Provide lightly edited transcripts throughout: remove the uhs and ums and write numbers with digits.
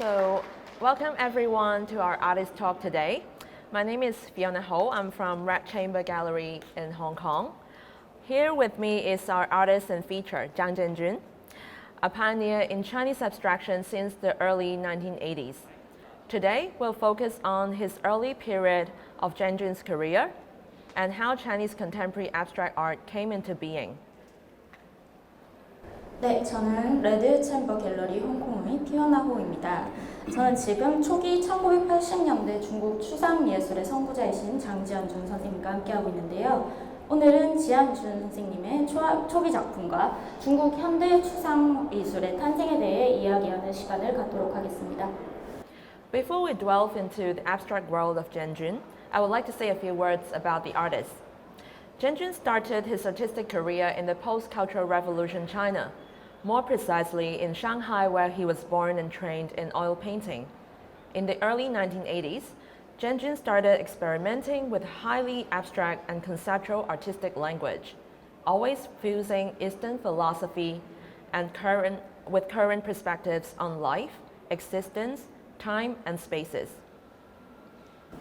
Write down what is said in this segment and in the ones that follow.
So, welcome everyone to our artist talk today. My name is Fiona Ho. I'm from Red Chamber Gallery in Hong Kong. Here with me is our artist and feature, Jiang Zhenjun, a pioneer in Chinese abstraction since the early 1980s. Today, we'll focus on his early period of Zhenjun's career and how Chinese contemporary abstract art came into being. 네, 저는 레드 챔버 갤러리 홍콩의 피오나 호입니다. 저는 지금 초기 1980년대 중국 추상 예술의 선구자이신 장지현준 선생님과 함께하고 있는데요. 오늘은 지한준 선생님의 초기 작품과 중국 현대 추상 예술의 탄생에 대해 이야기하는 시간을 갖도록 하겠습니다. Before we delve into the abstract world of Zhenjun, I would like to say a few words about the artist. Zhenjun started his artistic career in the post-Cultural Revolution China, more precisely in Shanghai, where he was born and trained in oil painting. In the early 1980s, Zhenjun started experimenting with highly abstract and conceptual artistic language, always fusing Eastern philosophy and current perspectives on life, existence, time, and spaces.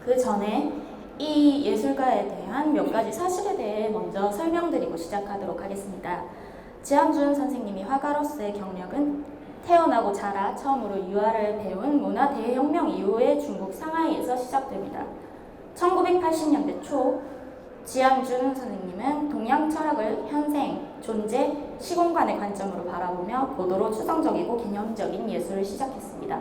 그 전에 이 예술가에 대한 몇 가지 사실에 대해 먼저 설명드리고 시작하도록 하겠습니다. 지한준 선생님이 화가로서의 경력은 태어나고 자라 처음으로 유화를 배운 문화 대혁명 이후의 중국 상하이에서 시작됩니다. 1980년대 초 지한준 선생님은 동양 철학을 현생, 존재, 시공간의 관점으로 바라보며 고도로 추상적이고 개념적인 예술을 시작했습니다.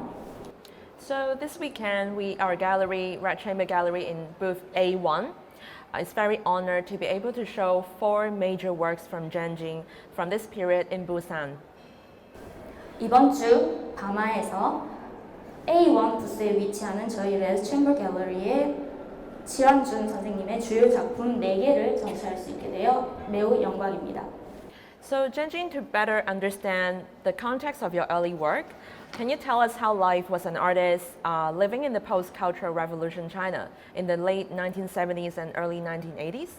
So this weekend, our gallery, Red Chamber Gallery in booth A1, is very honored to be able to show 4 major works from Zhenjun from this period in Busan. 이번 주 바마에서 A1 부스에 위치하는 저희 레드 챔버 갤러리에 지한준 선생님의 주요 작품 4개를 전시할 수 있게 되어 매우 영광입니다. So Zhenjun, to better understand the context of your early work, can you tell us how life was an artist living in the post-Cultural Revolution China in the late 1970s and early 1980s?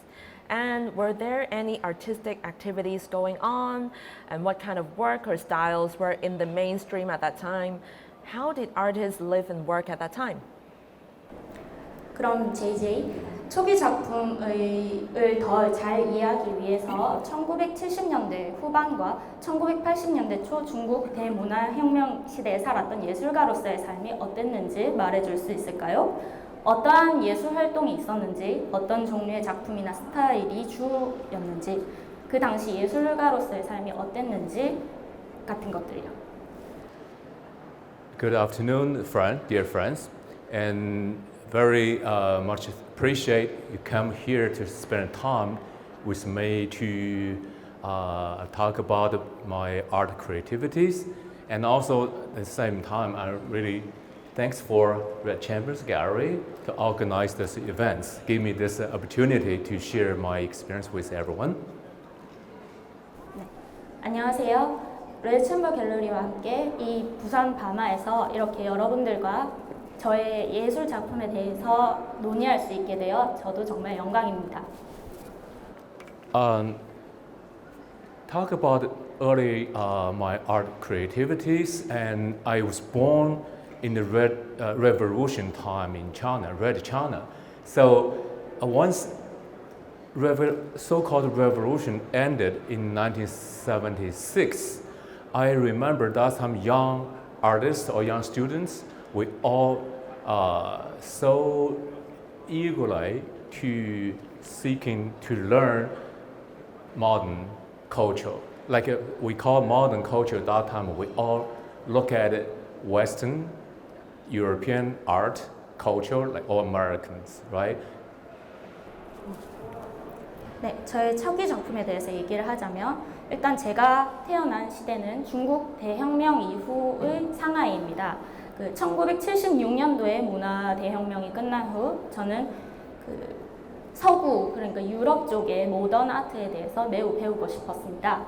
And were there any artistic activities going on? And what kind of work or styles were in the mainstream at that time? How did artists live and work at that time? 그럼 JJ, 초기 작품을 더 잘 이해하기 위해서 1970년대 후반과 1980년대 초 중국 대문화혁명 시대에 살았던 예술가로서의 삶이 어땠는지 말해줄 수 있을까요? 어떠한 예술 활동이 있었는지, 어떤 종류의 작품이나 스타일이 주였는지, 그 당시 예술가로서의 삶이 어땠는지 같은 것들이요. Good afternoon, dear friends, and very much appreciate you come here to spend time with me to talk about my art creativities, and also at the same time I really thanks for Red Chambers Gallery to organize this events, give me this opportunity to share my experience with everyone. 네. 안녕하세요. 레드 챔버 갤러리와 함께 이 부산 바마에서 이렇게 여러분들과 저의 예술 작품에 대해서 논의할 수 있게 되어 저도 정말 영광입니다. Talk about early my art creativities, and I was born in the Red Revolution time in China, Red China. So once so-called revolution ended in 1976, I remember that some young artists or young students, we all so eagerly to seeking to learn modern culture. Like we call modern culture at that time, we all look at it Western, European art, culture, like all Americans, right? 네, 저의 초기 작품에 대해서 얘기를 하자면 일단 제가 태어난 시대는 중국 대혁명 이후의 상하이입니다. 그 1976년도에 문화 대혁명이 끝난 후 저는 그 서구 그러니까 유럽 쪽의 모던 아트에 대해서 매우 배우고 싶었습니다.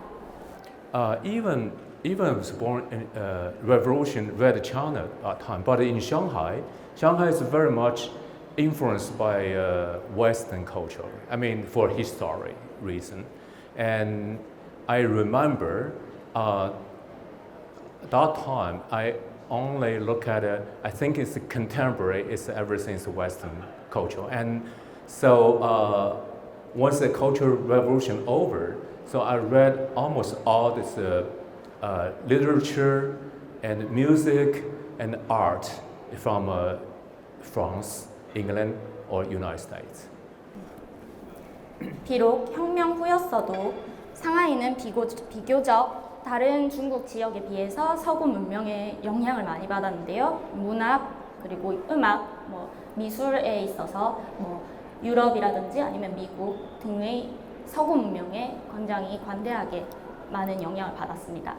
Even I was born in Revolution Red China at that time, but in Shanghai, Shanghai is very much influenced by Western culture. I mean, for history reason, and I remember that time only look at it, I think it's contemporary, it's everything's Western culture. And so once the Cultural Revolution over, so I read almost all this literature and music and art from France, England, or United States. 비록 혁명 후였어도 상하이는 비교적 다른 중국 지역에 비해서 서구 문명의 영향을 많이 받았는데요. 문학 그리고 음악, 미술에 있어서 유럽이라든지 아니면 미국 등의 서구 문명에 굉장히 관대하게 많은 영향을 받았습니다.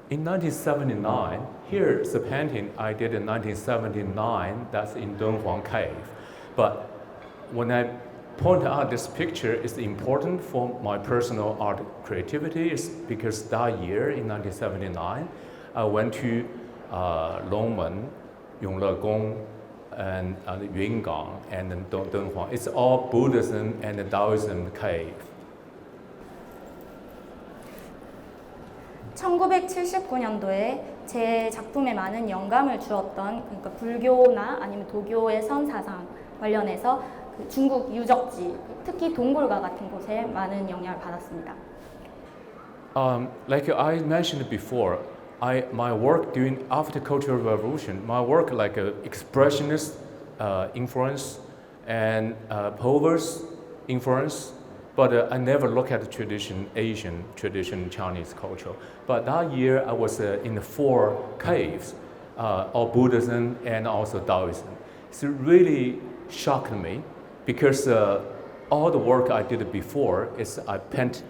In 1979, here's a painting I did in 1979, that's in Dunhuang Cave. But when I point out this picture is important for my personal art creativity is because that year in 1979, I went to Longmen, Yongle-gong, and Yungang, and then Dunhuang. It's all Buddhism and Taoism cave. 1979년도에 제 작품에 많은 영감을 주었던 그러니까 불교나 아니면 도교의 선사상 관련해서 그 중국 유적지, 특히 동굴과 같은 곳에 많은 영향을 받았습니다. Like I mentioned before, my work during after Cultural Revolution, my work like expressionist influence and Povers influence, but I never look at the Asian tradition, Chinese culture. But that year I was in the 4 caves of Buddhism and also Taoism. It really shocked me because all the work I did before is I paint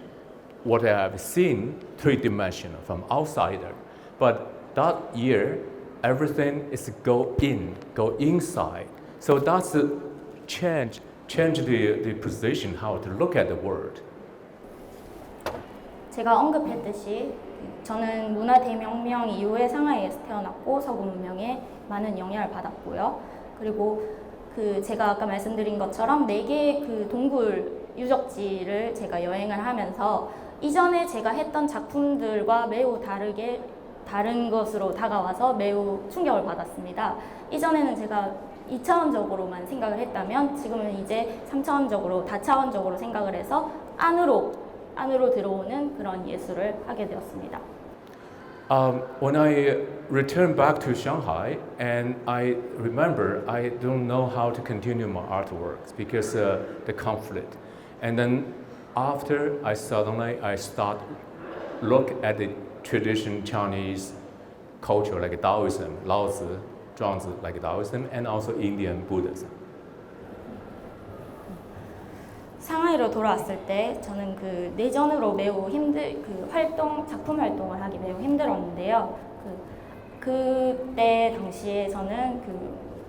what I have seen 3-dimensional from outsider. But that year, everything is go inside. So that's the change the position, how to look at the world. 제가 언급했듯이 저는 문화대혁명 이후에 상하이에서 태어났고 서구 문명에 많은 영향을 받았고요. 그리고 제가 아까 말씀드린 것처럼 4개의 그 동굴 유적지를 제가 여행을 하면서 이전에 제가 했던 작품들과 매우 다른 것으로 다가와서 매우 충격을 받았습니다. 이전에는 제가 2차원적으로만 생각을 했다면 지금은 이제 3차원적으로, 다차원적으로 생각을 해서 안으로 들어오는 그런 예술을 하게 되었습니다. When I returned back to Shanghai, and I remember I don't know how to continue my artworks because the conflict. And then after I start look at the traditional Chinese culture like Taoism, Laozi, Zhuangzi like Taoism, and also Indian Buddhism. 상하이로 돌아왔을 때 저는 그 내전으로 매우 작품 활동을 하기 매우 힘들었는데요. 그때 당시에 저는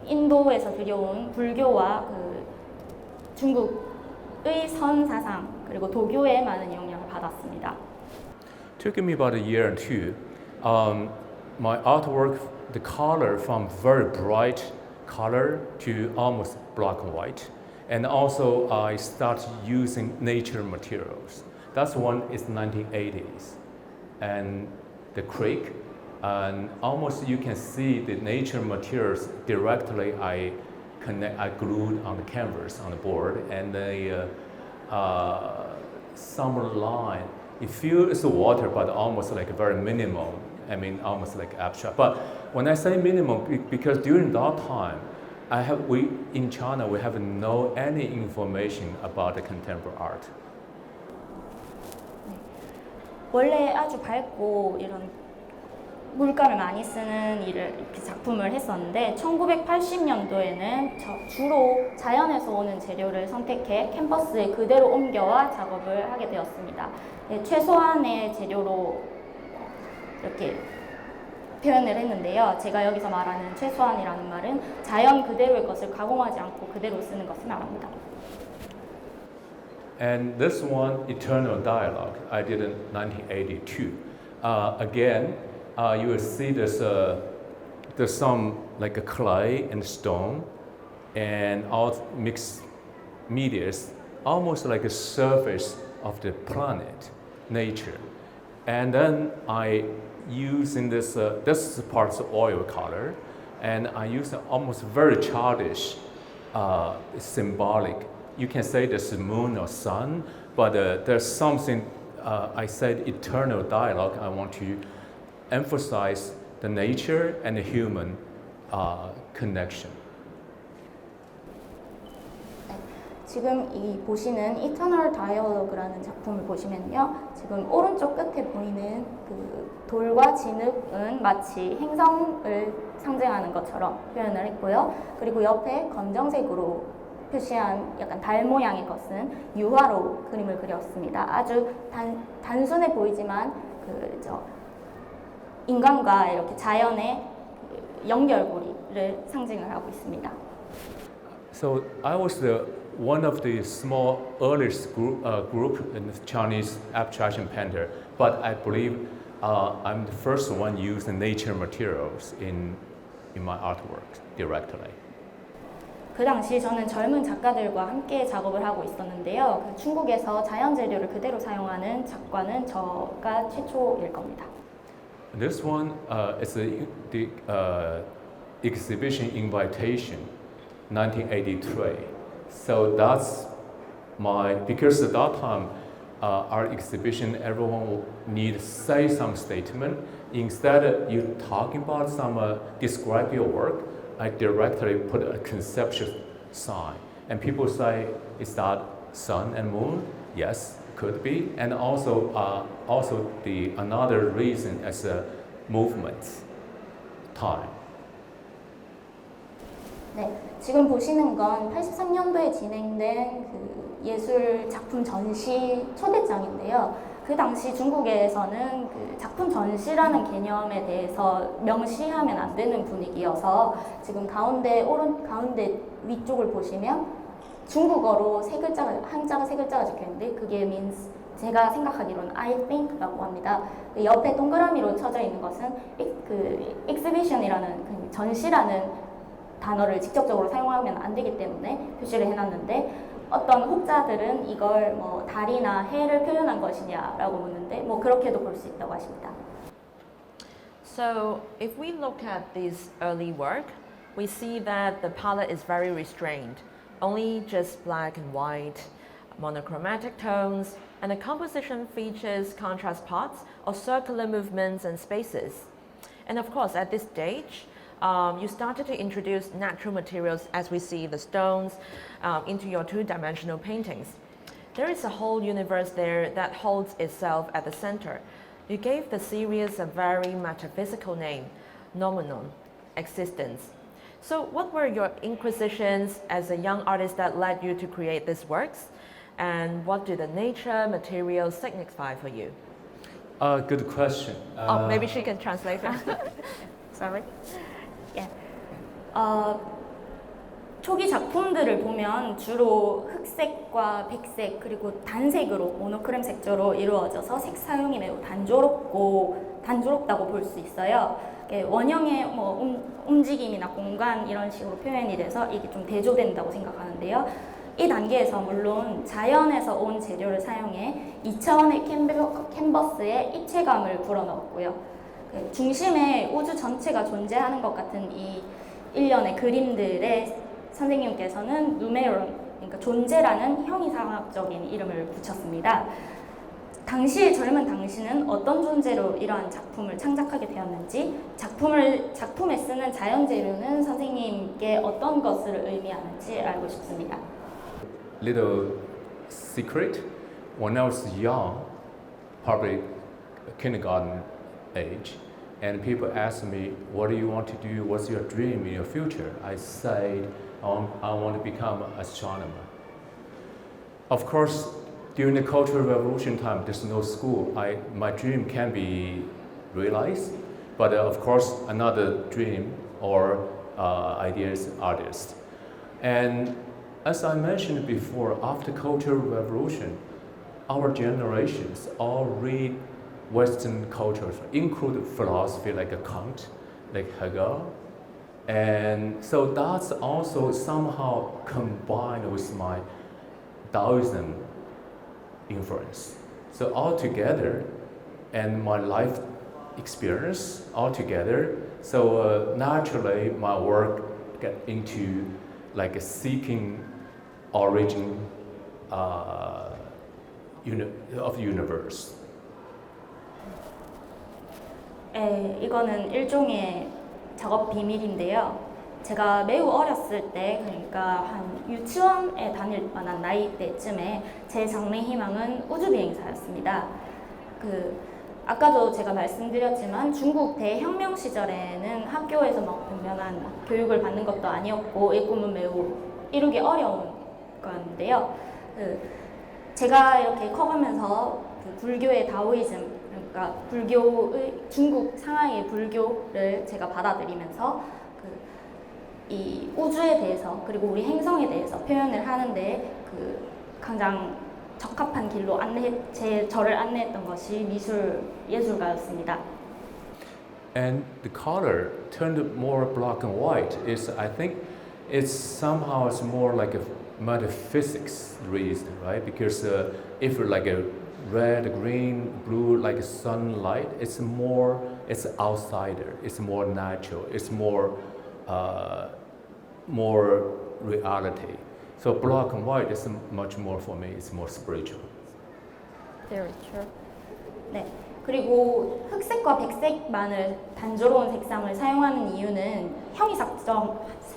인도에서 들여온 불교와 중국의 선사상 그리고 도교에 많은 영향을 받았습니다. Took me about a year or 2. My artwork, the color from very bright color to almost black and white. And also I started using nature materials. That's one is 1980s. And the creek, and almost you can see the nature materials directly I glued on the canvas on the board, and the summer line. It feels water, but almost like very minimal. I mean, almost like abstract. But when I say minimal, because during that time, in China we have no any information about the contemporary art. 원래 아주 밝고 이런 물감을 많이 쓰는 이렇게 작품을 했었는데 1980년도에는 주로 자연에서 오는 재료를 선택해 캔버스에 그대로 옮겨와 작업을 하게 되었습니다. 최소한의 재료로 이렇게 표현을 했는데요. 제가 여기서 말하는 최소한이라는 말은 자연 그대로의 것을 가공하지 않고 그대로 쓰는 것을 말합니다. And this one, Eternal Dialogue, I did in 1982. Again, you will see there's some like a clay and stone and all mixed medias, almost like a surface of the planet, nature. And then I using this part's oil color, and I use almost very childish, symbolic. You can say this is moon or sun, but there's something, I said eternal dialogue. I want to emphasize the nature and the human connection. 지금 이 보시는 Eternal Dialogue라는 작품을 보시면요, 지금 오른쪽 끝에 보이는 그 돌과 진흙은 마치 행성을 상징하는 것처럼 표현을 했고요. 그리고 옆에 검정색으로 표시한 약간 달 모양의 것은 유화로 그림을 그렸습니다. 아주 단순해 보이지만 인간과 이렇게 자연의 연결고리를 상징을 하고 있습니다. So I was one of the small earliest group in the Chinese abstraction painter, but I believe I'm the first one using nature materials in my artwork directly. 그 당시 저는 젊은 작가들과 함께 작업을 하고 있었는데요. 중국에서 자연 재료를 그대로 사용하는 작가는 저가 최초일 겁니다. This one is the exhibition invitation, 1983. So that's because at that time our exhibition, everyone will need to say some statement. Instead of you talking about some describe your work, I directly put a conceptual sign. And people say, is that sun and moon? Yes, could be. And also the another reason as a movement, time. 네, 지금 보시는 건 83년도에 진행된 그 예술 작품 전시 초대장인데요. 그 당시 중국에서는 그 작품 전시라는 개념에 대해서 명시하면 안 되는 분위기여서 지금 가운데 위쪽을 보시면 중국어로 한자가 세 글자가 적혀 있는데 그게 means 제가 생각하기로는 I think라고 합니다. 그 옆에 동그라미로 쳐져 있는 것은 그 exhibition이라는 그 전시라는 단어를 직접적으로 사용하면 안 되기 때문에 표시를 해놨는데 어떤 혹자들은 이걸 뭐 달이나 해를 표현한 것이냐라고 묻는데 뭐 그렇게도 볼 수 있다고 하십니다. So if we look at this early work, we see that the palette is very restrained, only just black and white, monochromatic tones, and the composition features contrast parts or circular movements and spaces. And of course, at this stage, you started to introduce natural materials as we see the stones into your two-dimensional paintings. There is a whole universe there that holds itself at the center. You gave the series a very metaphysical name, noumenon, existence. So what were your inquisitions as a young artist that led you to create these works? And what do the nature materials signify for you? Good question. Maybe she can translate first. Sorry. 예. 초기 작품들을 보면 주로 흑색과 백색 그리고 단색으로 모노크롬 색조로 이루어져서 색 사용이 매우 단조롭다고 볼 수 있어요. 원형의 움직임이나 공간 이런 식으로 표현이 돼서 이게 좀 대조된다고 생각하는데요. 이 단계에서 물론 자연에서 온 재료를 사용해 2차원의 캔버스에 입체감을 불어넣었고요. 중심에 우주 전체가 존재하는 것 같은 이 일련의 그림들에 선생님께서는 누메론, 그러니까 존재라는 형이상학적인 이름을 붙였습니다. 당시의 젊은 당신은 어떤 존재로 이러한 작품을 창작하게 되었는지, 작품에 쓰는 자연 재료는 선생님께 어떤 것을 의미하는지 알고 싶습니다. Little secret. When I was young, probably kindergarten age, and people asked me, what do you want to do? What's your dream in your future? I said, I want to become an astronomer. Of course, during the Cultural Revolution time, there's no school. My dream can be realized, but of course, another dream or idea is artist. And as I mentioned before, after Cultural Revolution, our generations all read Western cultures, include philosophy like Kant, like Hegel. And so that's also somehow combined with my Taoism influence. So all together, and my life experience altogether. So naturally, my work get into like seeking origin of the universe. 네, 이거는 일종의 작업 비밀인데요. 제가 매우 어렸을 때, 그러니까 한 유치원에 다닐 만한 나이 때쯤에 제 장래 희망은 우주 비행사였습니다. 아까도 제가 말씀드렸지만 중국 대혁명 시절에는 학교에서 막 변변한 교육을 받는 것도 아니었고 이 꿈은 매우 이루기 어려운 건데요. 제가 이렇게 커가면서 불교의 다오이즘, 그러니까 불교의 중국 상하이의 불교를 제가 받아들이면서 이 우주에 대해서 그리고 우리 행성에 대해서 표현을 하는데 가장 적합한 길로 저를 안내했던 것이 예술가였습니다. And the color turned more black and white is, I think, it's somehow it's more like a metaphysics reason, right? Because if like a red, green, blue, like sunlight, it's outsider, it's more natural, it's more reality. So black and white is much more for me, it's more spiritual. Very true. 네. 그리고 흑색과 백색만을 단조로운 색상을 사용하는 이유는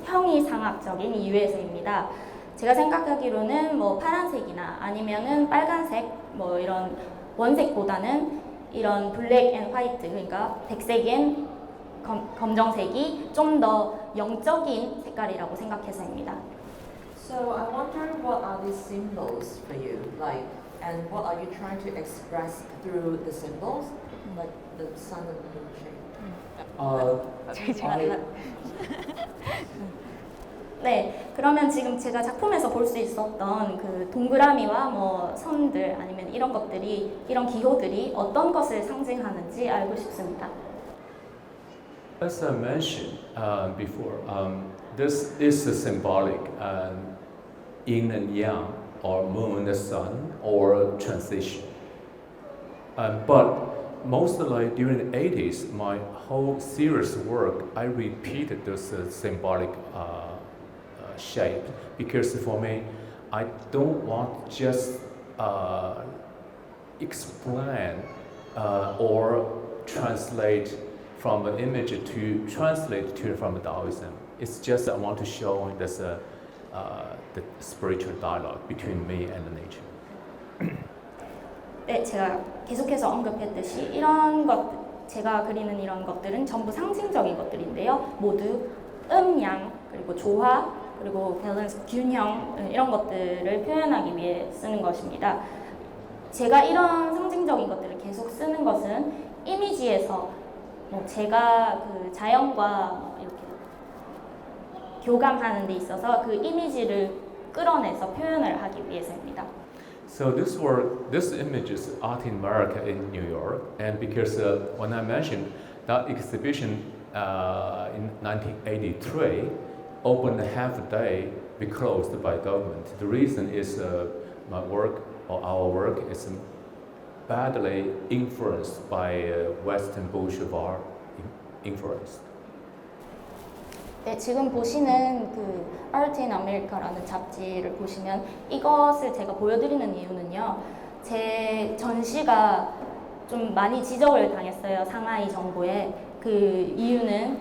형이상학적인 이유에서입니다. 제가 생각하기로는 뭐 파란색이나 아니면은 빨간색 뭐 이런 원색보다는 이런 블랙 앤 화이트, 그러니까 백색 앤 검정색이 좀 더 영적인 색깔이라고 생각해서입니다. So I wonder what are these symbols for you, like, and what are you trying to express through the symbols, like the sun and the moon shape? 네, 그러면 지금 제가 작품에서 볼 수 있었던 그 동그라미와 뭐 선들 아니면 이런 것들이, 이런 기호들이 어떤 것을 상징하는지 알고 싶습니다. As I mentioned before, this is a symbolic yin and yang, or moon and sun, or transition. But mostly during the 80s, my whole serious work, I repeated this symbolic shape because for me, I don't want just explain or translate from an image to translate to from Taoism. It's just I want to show this the spiritual dialogue between me and the nature. 네, 제가 계속해서 언급했듯이 제가 그리는 이런 것들은 전부 상징적인 것들인데요. 모두 양, 그리고 조화, 그리고 밸런스, 균형 이런 것들을 표현하기 위해 쓰는 것입니다. 제가 이런 상징적인 것들을 계속 쓰는 것은 이미지에서 제가 그 자연과 이렇게 교감하는 데 있어서 그 이미지를 끌어내서 표현을 하기 위해서입니다. So this image is Art in America in New York, and because when I mentioned that exhibition in 1983 opened half a day, be closed by government. The reason is my work or our work is badly influenced by Western bourgeois influence. 네, 지금 보시는 그 Art in America라는 잡지를 보시면 이것을 제가 보여드리는 이유는요. 제 전시가 좀 많이 지적을 당했어요. 상하이 정부에. 그 이유는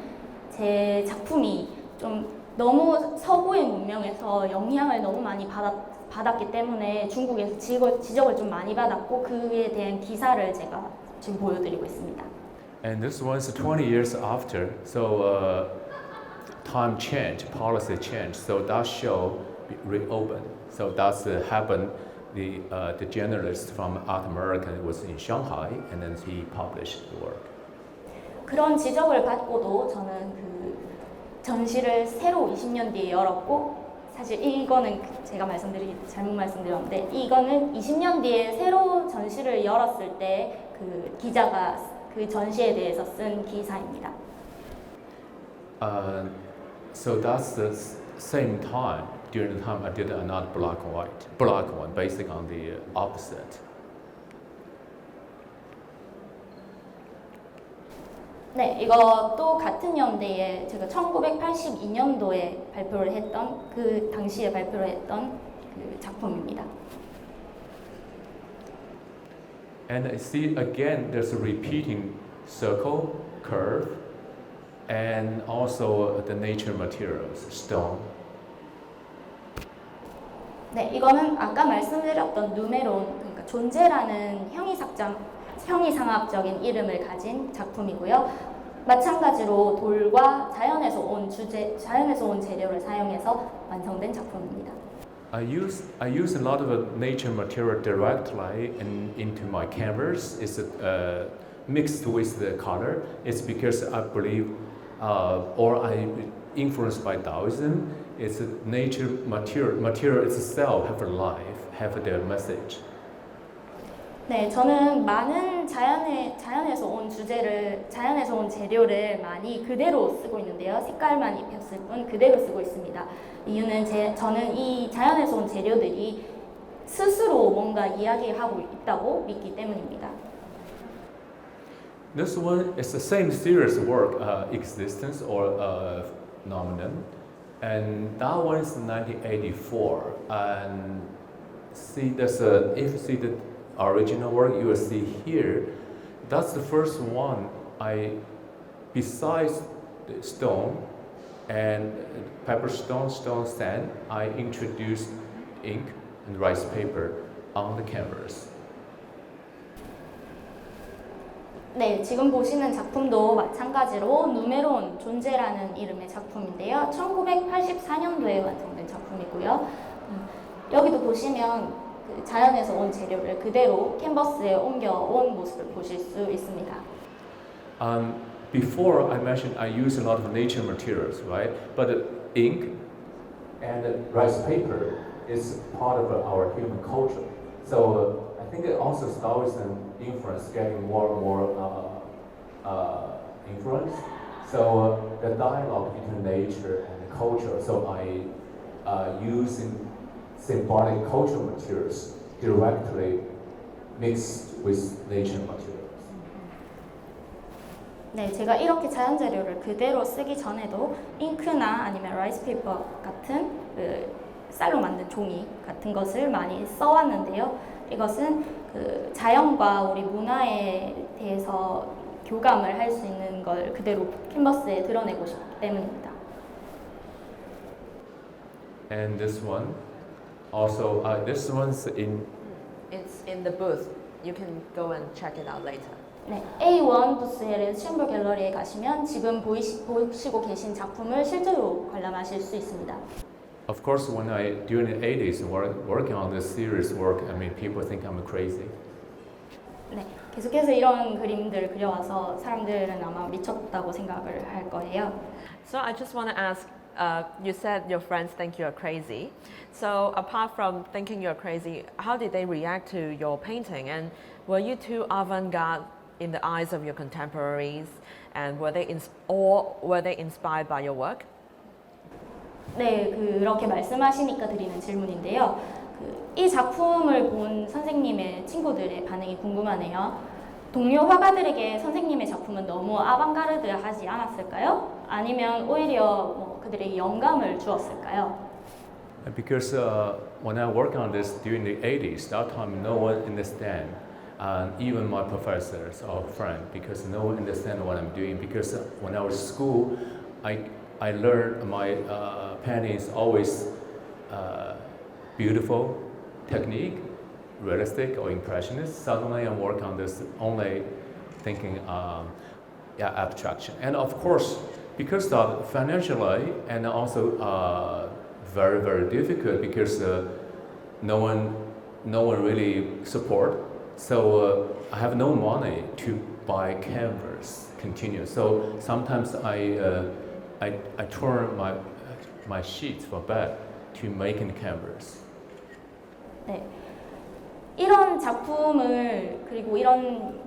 제 작품이 좀 너무 서구의 문명에서 영향을 너무 많이 받았기 때문에 중국에서 지적을 좀 많이 받았고 그에 대한 기사를 제가 지금 보여드리고 있습니다. And this was 20 years after, so time change, policy change. So that show reopened. So that's happened. The journalist from Art America was in Shanghai, and then he published the work. 그런 지적을 받고도 저는 그 전시를 새로 20년 뒤에 열었고, 사실 이거는 제가 잘못 말씀드렸는데, 이거는 20년 뒤에 새로 전시를 열었을 때 그 기자가 그 전시에 대해서 쓴 기사입니다. So that's the same time. During the time I did another black one, based on the opposite. 네, 이것도 같은 연대에 제가 1982년도에 발표를 했던 그 당시에 발표를 했던 그 작품입니다. And I see again there's a repeating circle, curve, and also the nature materials, stone. 네, 이거는 아까 말씀드렸던 누메론, 그러니까 존재라는 형이상학적인 이름을 가진 작품이고요. 마찬가지로 돌과 자연에서 온 재료를 사용해서 완성된 작품입니다. I use a lot of nature material directly into my canvas. It's mixed with the color. It's because I believe, or I influenced by Taoism. It's nature material itself have a life, have their message. 네, 저는 많은 자연에서 온 재료를 많이 그대로 쓰고 있는데요. 색깔만 입혔을 뿐 그대로 쓰고 있습니다. 이유는 저는 이 자연에서 온 재료들이 스스로 뭔가 이야기하고 있다고 믿기 때문입니다. This one is the same series work, existence or phenomenon, and that one is 1984. And see, if you see the original work, you will see here. That's the first one. Besides the stone and pepper stone sand, I introduced ink and rice paper on the canvas. 네, 지금 보시는 작품도 마찬가지로 누메론 존재라는 이름의 작품인데요. 1984년도에 완성된 작품이고요. 여기도 보시면 그 자연에서 온 재료를 그대로 캔버스에 옮겨온 모습을 보실 수 있습니다. Before I mentioned I use a lot of nature materials, right? But ink and rice paper is part of our human culture. So I think it also Taoism influence getting more and more influence. So the dialogue between nature and culture. So I using symbolic cultural materials directly mixed with nature materials. 네, 제가 이렇게 자연 재료를 그대로 쓰기 전에도 잉크나 아니면 라이스 페이퍼 같은 그 쌀로 만든 종이 같은 것을 많이 써왔는데요. 이것은 그 자연과 우리 문화에 대해서 교감을 할 수 있는 걸 그대로 캔버스에 드러내고 싶기 때문입니다. And this one, also this one's in. It's in the booth. You can go and check it out later. 네, A1 부스의 챔버 갤러리에 가시면 지금 보시고 계신 작품을 실제로 관람하실 수 있습니다. Of course, when during the 80s working on this serious work, I mean, people think I'm crazy. 네, 계속해서 이런 그림들을 그려와서 사람들은 아마 미쳤다고 생각을 할 거예요. So I just want to ask, you said your friends think you're crazy. So apart from thinking you're crazy, how did they react to your painting? And were you too avant-garde in the eyes of your contemporaries? And were they inspired by your work? 네, 그렇게 말씀하시니까 드리는 질문인데요. 이 작품을 본 선생님의 친구들의 반응이 궁금하네요. 동료 화가들에게 선생님의 작품은 너무 아방가르드하지 않았을까요? 아니면 오히려 그들에게 영감을 주었을까요? Because when I worked on this during the 80s, that time no one understand, even my professors or friends, because no one understand what I'm doing. Because when I was in school, I learned my painting is always beautiful technique, realistic or impressionist. Suddenly I'm working on this only thinking abstraction. And of course, because of financially and also very, very difficult because no one really support. So I have no money to buy canvas continue. So sometimes I turn my sheets for bed to making canvas. 네, 이런 작품을 그리고 이런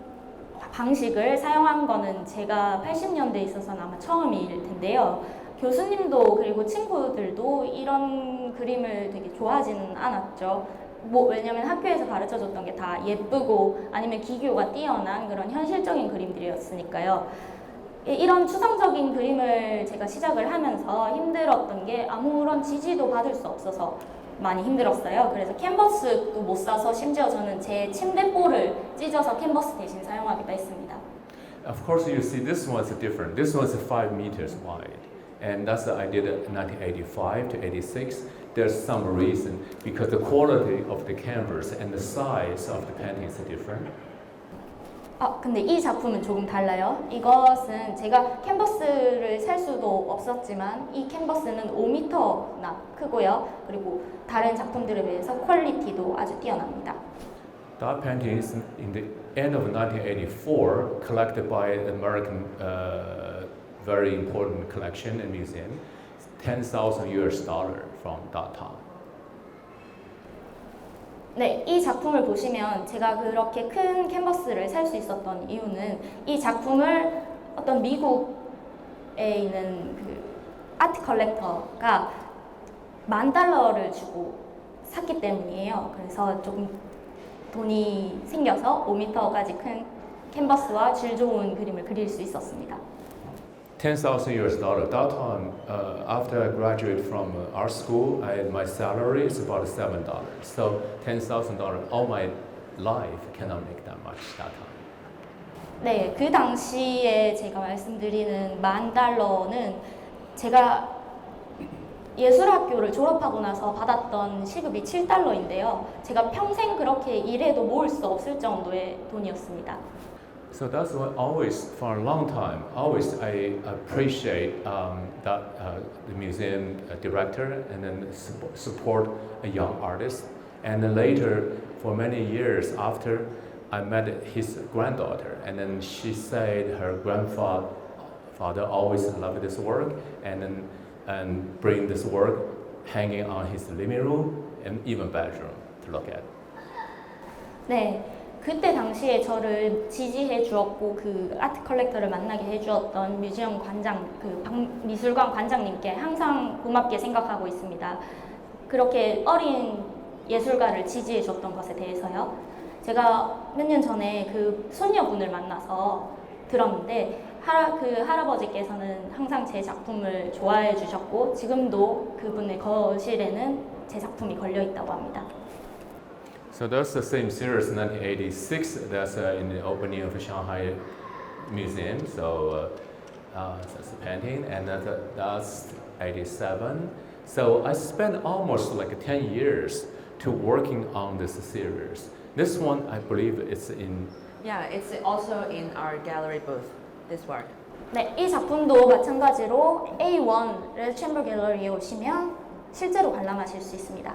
방식을 사용한 거는 제가 80년대에 있어서는 아마 처음일 텐데요. 교수님도 그리고 친구들도 이런 그림을 되게 좋아하지는 않았죠. 왜냐면 학교에서 가르쳐줬던 게 다 예쁘고 아니면 기교가 뛰어난 그런 현실적인 그림들이었으니까요. 이런 추상적인 그림을 제가 시작을 하면서 힘들었던 게 아무런 지지도 받을 수 없어서 많이 힘들었어요. 그래서 캔버스도 못 사서 심지어 저는 제 침대볼을 찢어서 캔버스 대신 사용하기도 했습니다. Of course, you see this one's different. This one's 5 meters wide, and that's I did it in 1985 to 86. There's some reason because the quality of the canvas and the size of the painting is different. 근데 이 작품은 조금 달라요. 이것은 제가 캔버스를 살 수도 없었지만 이 캔버스는 5m나 크고요. 그리고 다른 작품들에 비해서 퀄리티도 아주 뛰어납니다. That painting is in the end of 1984, collected by an American very important collection and museum, $10,000 from that time. 네, 이 작품을 보시면 제가 그렇게 큰 캔버스를 살 수 있었던 이유는 이 작품을 어떤 미국에 있는 그 아트 컬렉터가 $10,000를 주고 샀기 때문이에요. 그래서 조금 돈이 생겨서 5m까지 큰 캔버스와 질 좋은 그림을 그릴 수 있었습니다. $10,000. That time, after I graduated from art school, my salary is about $7. So $10,000 all my life cannot make that much that time. 네, 그 당시에 제가 말씀드리는 $10,000는 제가 예술학교를 졸업하고 나서 받았던 시급이 $7인데요. 제가 평생 그렇게 일해도 모을 수 없을 정도의 돈이었습니다. So that's why always, for a long time, always I appreciate that the museum director and then support a young artist. And then later, for many years after, I met his granddaughter, and then she said her grandfather always loved this work, and bring this work hanging on his living room and even bedroom to look at. 네, 그때 당시에 저를 지지해 주었고 그 아트 컬렉터를 만나게 해 주었던 뮤지엄 관장, 미술관 관장님께 항상 고맙게 생각하고 있습니다. 그렇게 어린 예술가를 지지해 줬던 것에 대해서요. 제가 몇 년 전에 그 손녀분을 만나서 들었는데 그 할아버지께서는 항상 제 작품을 좋아해 주셨고 지금도 그분의 거실에는 제 작품이 걸려 있다고 합니다. So that's the same series, 1986. That's in the opening of the Shanghai Museum. So that's a painting, and that's 87. So I spent almost like 10 years to working on this series. This one, I believe, it's in. Yeah, it's also in our gallery booth, this work. 네, 이 작품도 마찬가지로 A1 레드 챔버 갤러리에 오시면 실제로 관람하실 수 있습니다.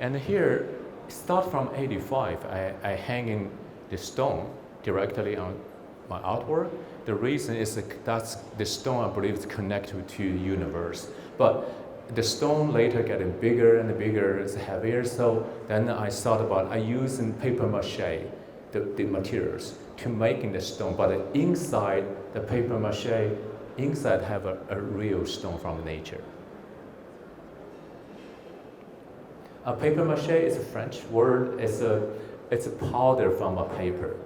And here, start from 85, I hanging the stone directly on my artwork. The reason is that the stone, I believe, is connected to the universe. But the stone later getting bigger and bigger, it's heavier. So then I thought about I using paper mache, the materials to making the stone. But inside the paper mache, inside have a real stone from nature. Paper mache is a French word. It's a powder from a paper.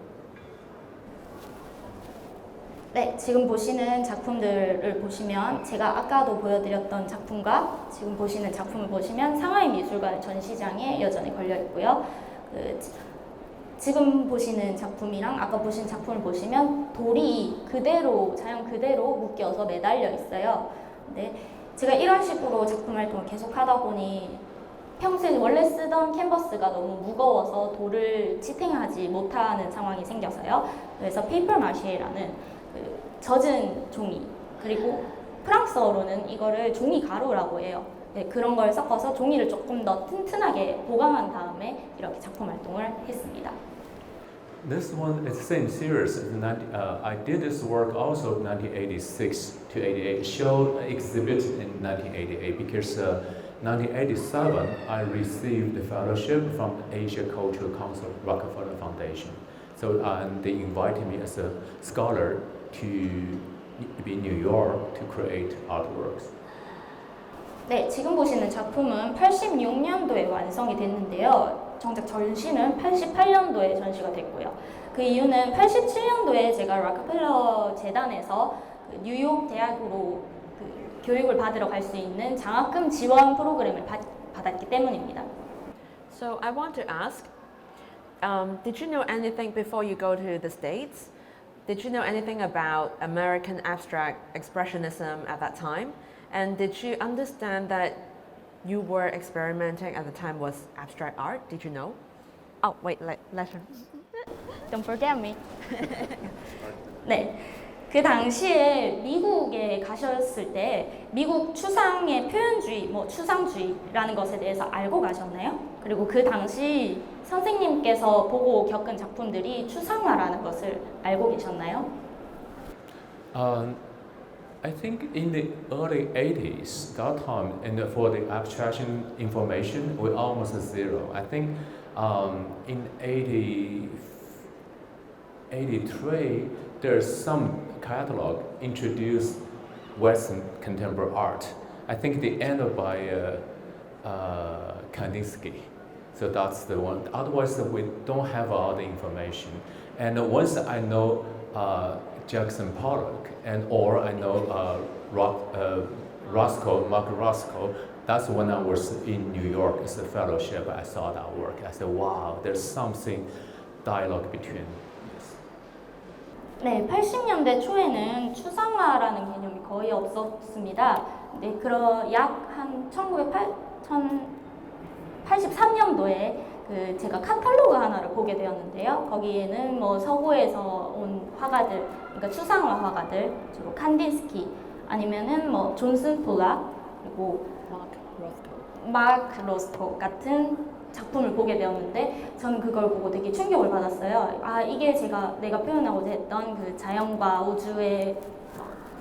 네, 지금 보시는 작품들을 보시면 제가 아까도 보여드렸던 작품과 지금 보시는 작품을 보시면 상하이 미술관 전시장에 여전히 걸려 있고요. 지금 보시는 작품이랑 아까 보신 작품을 보시면 돌이 그대로 자연 그대로 묶여서 매달려 있어요. 근데 제가 이런 식으로 작품 활동을 계속 하다 보니 평소에 원래 쓰던 캔버스가 너무 무거워서 돌을 지탱하지 못하는 상황이 생겨서요. 그래서 페이퍼 마시에라는 젖은 종이, 그리고 프랑스어로는 이거를 종이 가루라고 해요. 네, 그런 걸 섞어서 종이를 조금 더 튼튼하게 보강한 다음에 이렇게 작품 활동을 했습니다. This one is the same series. I did this work also in 1986 to 88. Showed exhibit in 1988 because 1987 I received the fellowship from Asia Cultural Council Rockefeller Foundation. So they invited me as a scholar to be in New York to create artworks. 네, 지금 보시는 작품은 86년도에 완성이 됐는데요. 정작 전시는 88년도에 전시가 됐고요. 그 이유는 87년도에 제가 락펠러 재단에서 그 뉴욕 대학으로 그 교육을 받으러 갈 수 있는 장학금 지원 프로그램을 받았기 때문입니다. So I want to ask, did you know anything before you go to the States? Did you know anything about American abstract expressionism at that time? And did you understand that you were experimenting at the time was abstract art? Did you know? Oh, wait, let her. Don't forget me. 네. 그 당시에 미국에 가셨을 때 미국 추상의 표현주의, 뭐 추상주의라는 것에 대해서 알고 가셨나요? 그리고 그 당시 선생님께서 보고 겪은 작품들이 추상화라는 것을 알고 계셨나요? I think in the early 80s, that time, and for the abstraction information, we're almost zero. I think in 83, there's some catalog introduced Western contemporary art. I think the end by Kandinsky. So that's the one. Otherwise, we don't have all the information. And once I know Jackson Pollock, or I know Mark Roscoe, that's when I was in New York as a fellowship. I saw that work. I said, wow, there's something dialogue between. 네, 80년대 초에는 추상화라는 개념이 거의 없었습니다. 네, 약 한 1983년도에 제가 카탈로그 하나를 보게 되었는데요. 거기에는 뭐 서구에서 온 화가들, 그러니까 추상화 화가들, 주로 칸딘스키, 아니면은 뭐 존슨 폴락, 그리고 마크 로스코 같은 작품을 보게 되었는데 저는 그걸 보고 되게 충격을 받았어요. 아, 이게 내가 표현하고자 했던 그 자연과 우주의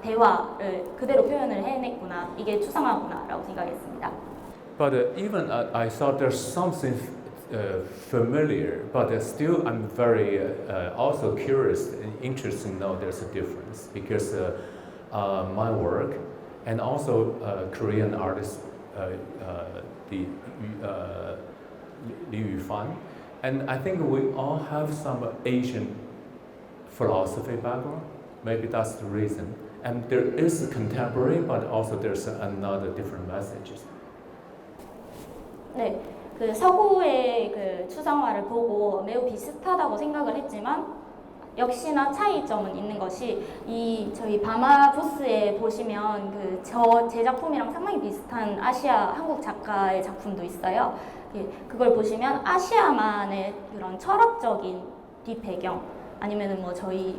대화를 그대로 표현을 해냈구나. 이게 추상화구나라고 생각했습니다. But even I thought there's something familiar, but still I'm very also curious and interested to know there's a difference because my work and also Korean artist Li Yufan, and I think we all have some Asian philosophy background. Maybe that's the reason. And there is contemporary, but also there's another different messages. 네, 그 서구의 그 추상화를 보고 매우 비슷하다고 생각을 했지만 역시나 차이점은 있는 것이 저희 바마 부스에 보시면 제 작품이랑 상당히 비슷한 아시아 한국 작가의 작품도 있어요. 그걸 보시면 아시아만의 그런 철학적인 뒷배경 아니면은 뭐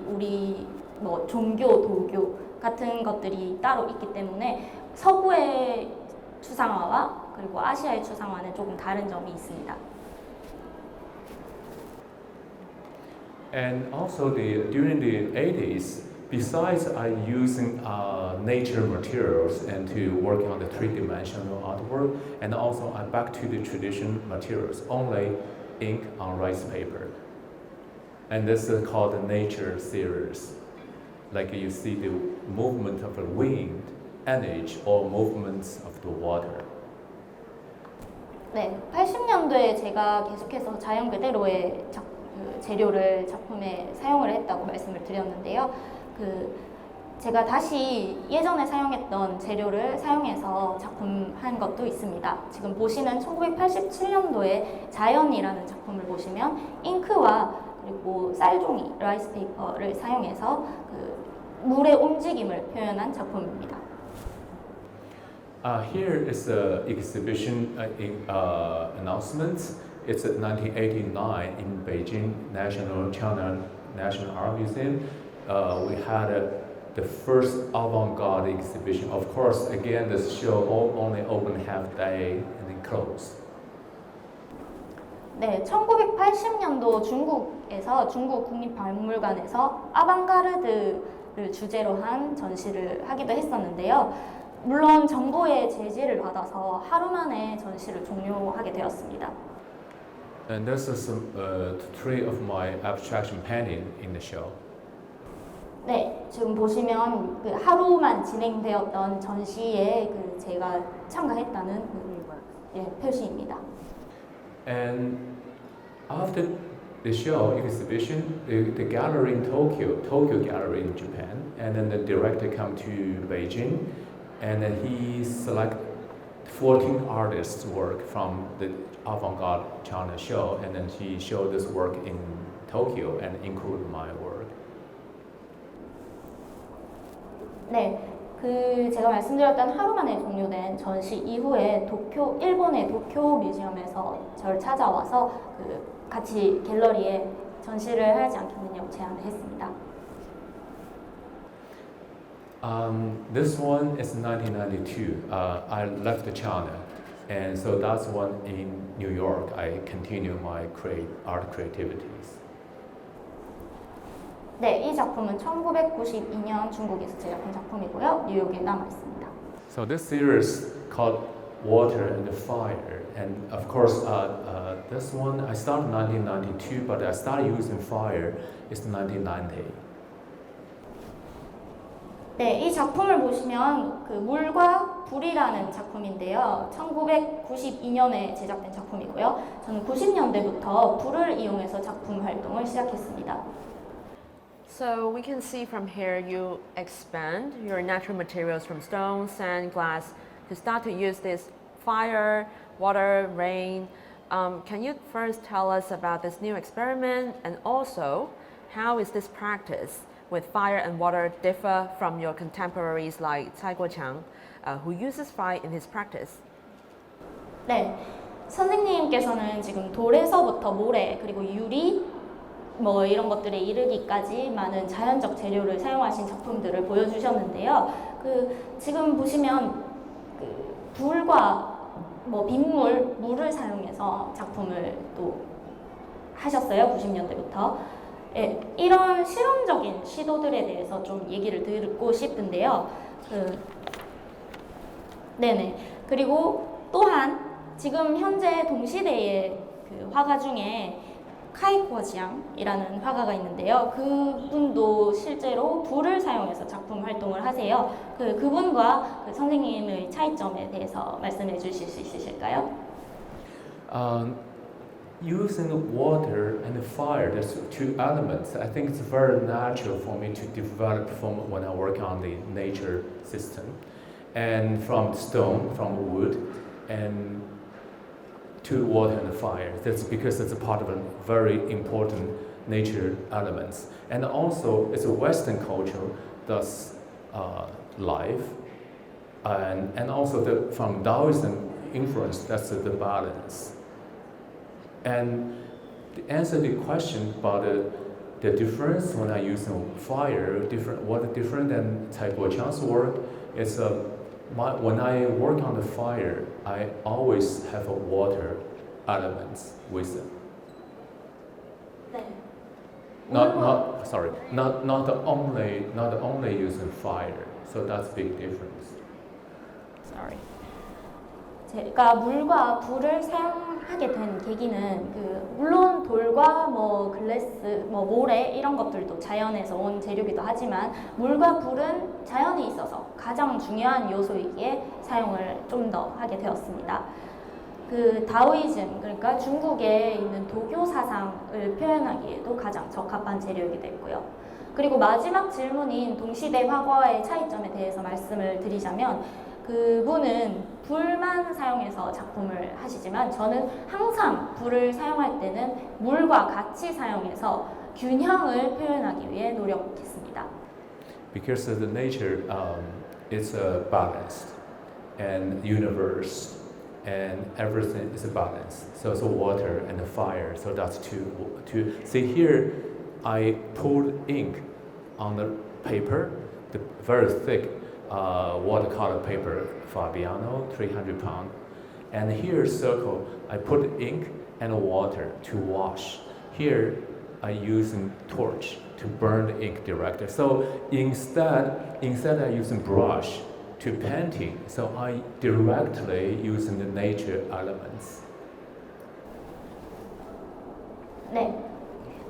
우리 뭐 종교, 도교 같은 것들이 따로 있기 때문에 서구의 추상화와 그리고 아시아의 추상화는 조금 다른 점이 있습니다. And also during the 80s, besides using nature materials and to working on the three-dimensional artwork, and also I'm back to the traditional materials, only ink on rice paper. And this is called the nature series. Like you see the movement of the wind, energy, or movements of the water. 네, 80년도에 제가 계속해서 자연 그대로의 재료를 작품에 사용을 했다고 말씀을 드렸는데요. 제가 다시 예전에 사용했던 재료를 사용해서 작품한 것도 있습니다. 지금 보시는 1987년도에 자연이라는 작품을 보시면 잉크와 그리고 쌀종이, 라이스 페이퍼를 사용해서 물의 움직임을 표현한 작품입니다. Here is an exhibition announcement. It's 1989 in Beijing China National Art Museum. We had the first avant-garde exhibition. Of course, again, this show only open half day and then closed. 네, 1980년도 중국에서 중국 국립박물관에서 아방가르드를 주제로 한 전시를 하기도 했었는데요. 물론 정부의 제지를 받아서 하루 만에 전시를 종료하게 되었습니다. And this is three of my abstraction painting in the show. 네, 지금 보시면 하루만 진행되었던 전시에 제가 참가했다는 표시입니다. And after the show exhibition, the gallery in Tokyo Gallery in Japan, and then the director come to Beijing, and then he select 14 artists' work from the avant-garde China show, and then he showed this work in Tokyo and included my work. 네, 제가 말씀드렸던 하루 만에 종료된 전시 이후에 일본의 도쿄 뮤지엄에서 저를 찾아와서 같이 갤러리에 전시를 하지 않겠느냐고 제안을 했습니다. This one is 1992. I left China, and so that's one in New York. I continue my art creativities. 네, 이 작품은 1992년 중국에서 제작한 작품이고요. 뉴욕에 남아 있습니다. So this series called Water and Fire, and of course, this one I started in 1992, but I started using fire is 1990. 네, 이 작품을 보시면 물과 불이라는 작품인데요. 1992년에 제작된 작품이고요. 저는 90년대부터 불을 이용해서 작품 활동을 시작했습니다. So we can see from here you expand your natural materials from stone, sand, glass to start to use this fire, water, rain. Can you first tell us about this new experiment, and also how is this practice with fire and water differ from your contemporaries like Cai Guoqiang, who uses fire in his practice? 네, 선생님께서는 지금 돌에서부터 모래 그리고 유리 이런 것들에 이르기까지 많은 자연적 재료를 사용하신 작품들을 보여주셨는데요. 지금 보시면 불과 빗물, 물을 사용해서 작품을 또 하셨어요. 90년대부터. 예, 이런 실험적인 시도들에 대해서 좀 얘기를 듣고 싶은데요. 네네. 그리고 또한 지금 현재 동시대의 화가 중에 카이코지앙이라는 화가가 있는데요. 그분도 실제로 불을 사용해서 작품 활동을 하세요. 그분과 선생님의 차이점에 대해서 말씀해 주실 수 있으실까요? Using water and fire, there's two elements. I think it's very natural for me to develop from when I work on the nature system, and from stone, from wood, and to water and fire. That's because it's a part of a very important nature elements. And also, it's a Western culture, thus life, and also from Taoism influence, that's the balance. And to answer the question about the difference when I use fire, what different than Cai Guoqiang's work is when I work on the fire, I always have a water elements with it. 네. Not only using fire. So that's big difference. Sorry. 제가 물과 불을 사용하게 된 계기는 물론 돌과 글래스, 모래 이런 것들도 자연에서 온 재료기도 하지만 물과 불은 자연에 있어서 가장 중요한 요소이기에 사용을 좀 더 하게 되었습니다. 다오이즘, 그러니까 중국에 있는 도교 사상을 표현하기에도 가장 적합한 재료이기도 했고요. 그리고 마지막 질문인 동시대 화가와의 차이점에 대해서 말씀을 드리자면 그분은 불만 사용해서 작품을 하시지만 저는 항상 불을 사용할 때는 물과 같이 사용해서 균형을 표현하기 위해 노력했습니다. Because of the nature, it's balanced and universe. And everything is a balance. So it's water and fire. So that's two. See here, I poured ink on the paper, the very thick watercolor paper, Fabiano, 300 pound. And here circle, I put ink and water to wash. Here, I use a torch to burn the ink directly. So instead I use a brush to painting, so I directly using the nature elements. 네,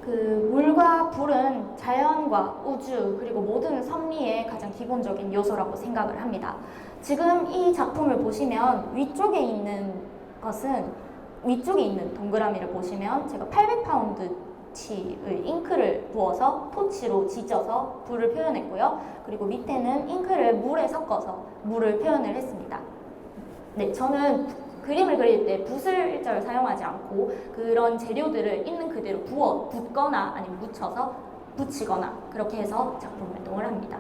물과 불은 자연과 우주 그리고 모든 선미의 가장 기본적인 요소라고 생각을 합니다. 지금 이 작품을 보시면 위쪽에 있는 동그라미를 보시면 제가 800파운드 토치의 잉크를 부어서 토치로 지져서 불을 표현했고요. 그리고 밑에는 잉크를 물에 섞어서 물을 표현을 했습니다. 네, 저는 그림을 그릴 때 붓을 일절 사용하지 않고 그런 재료들을 있는 그대로 붓거나 아니면 묻혀서 붙이거나 그렇게 해서 작품 활동을 합니다.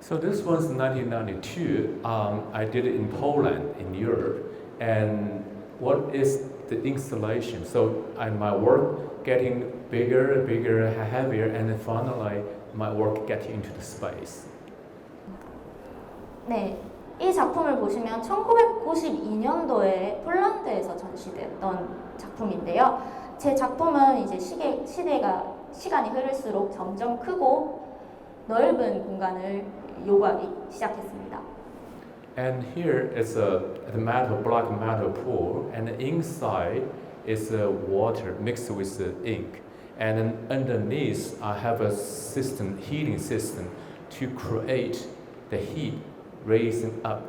So this was 1992. I did it in Poland, in Europe. And what is the installation? So my work getting bigger, bigger, heavier, and then finally my work getting into the space. 네, 이 작품을 보시면 1992년도에 폴란드에서 전시됐던 작품인데요. 제 작품은 이제 시간이 흐를수록 점점 크고 넓은 공간을 요구하기 시작했습니다. And here is the metal, black metal pool, and inside is water mixed with ink. And then underneath, I have a system, heating system, to create the heat raising up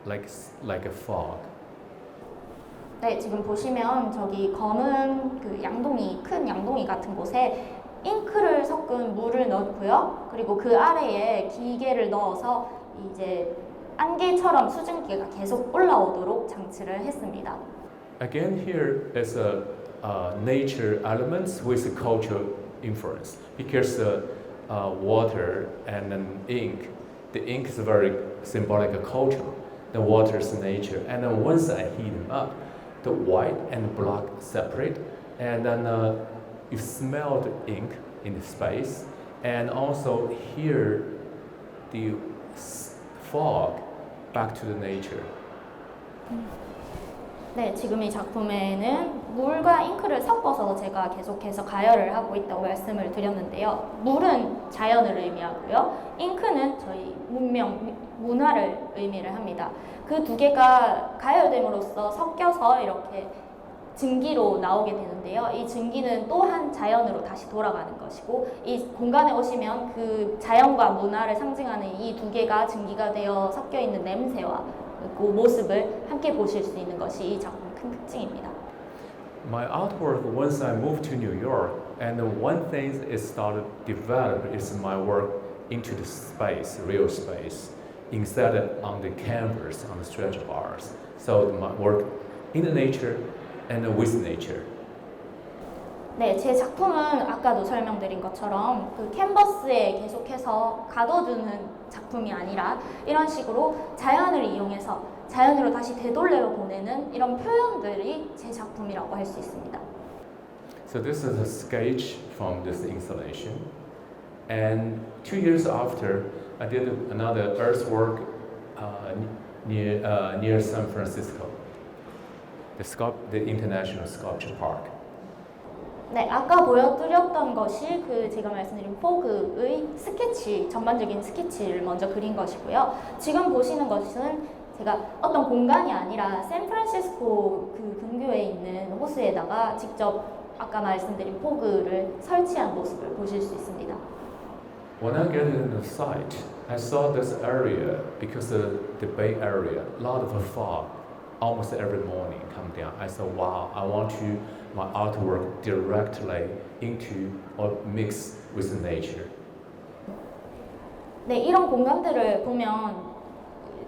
like a fog. 네, 지금 보시면 저기 검은 그 양동이, 큰 양동이 같은 곳에 잉크를 섞은 물을 넣고요. 그리고 그 아래에 기계를 넣어서 이제 안개처럼 수증기가 계속 올라오도록 장치를 했습니다. Again, here is a nature elements with a cultural influence because water and then ink. The ink is very symbolic of culture. The water is nature, and then once I heat them up, the white and black separate, and then you smell the ink in the space, and also hear the fog back to the nature. 네, 지금 이 작품에는 물과 잉크를 섞어서 제가 계속해서 가열을 하고 있다고 말씀을 드렸는데요. 물은 자연을 의미하고요. 잉크는 저희 문화를 의미를 합니다. 그 두 개가 가열됨으로써 섞여서 이렇게 증기로 나오게 되는데요. 이 증기는 또한 자연으로 다시 돌아가는 것이고, 이 공간에 오시면 그 자연과 문화를 상징하는 이 두 개가 증기가 되어 섞여 있는 냄새와 그 모습을 함께 보실 수 있는 것이 이 작품의 큰 특징입니다. My artwork, once I moved to New York, and one thing it started to develop is my work into the space, real space, instead of on the canvas, on the stretch bars. So my work in the nature and with nature. 네, 제 작품은 아까도 설명드린 것처럼 그 캔버스에 계속해서 가둬두는 작품이 아니라 이런 식으로 자연을 이용해서 자연으로 다시 되돌려 보내는 이런 표현들이 제 작품이라고 할 수 있습니다. So this is a sketch from this installation. And 2 years after, I did another earthwork near San Francisco, the International Sculpture Park. 네, 아까 보여드렸던 것이 그 제가 말씀드린 포그의 스케치, 전반적인 스케치를 먼저 그린 것이고요. 지금 보시는 것은 제가 어떤 공간이 아니라 샌프란시스코 그 근교에 있는 호수에다가 직접 아까 말씀드린 포그를 설치한 모습을 보실 수 있습니다. When I get in the site, I saw this area because of the Bay Area, a lot of fog, almost every morning come down. I said, wow, I want to my artwork directly into or mix with nature. 네, 이런 공간들을 보면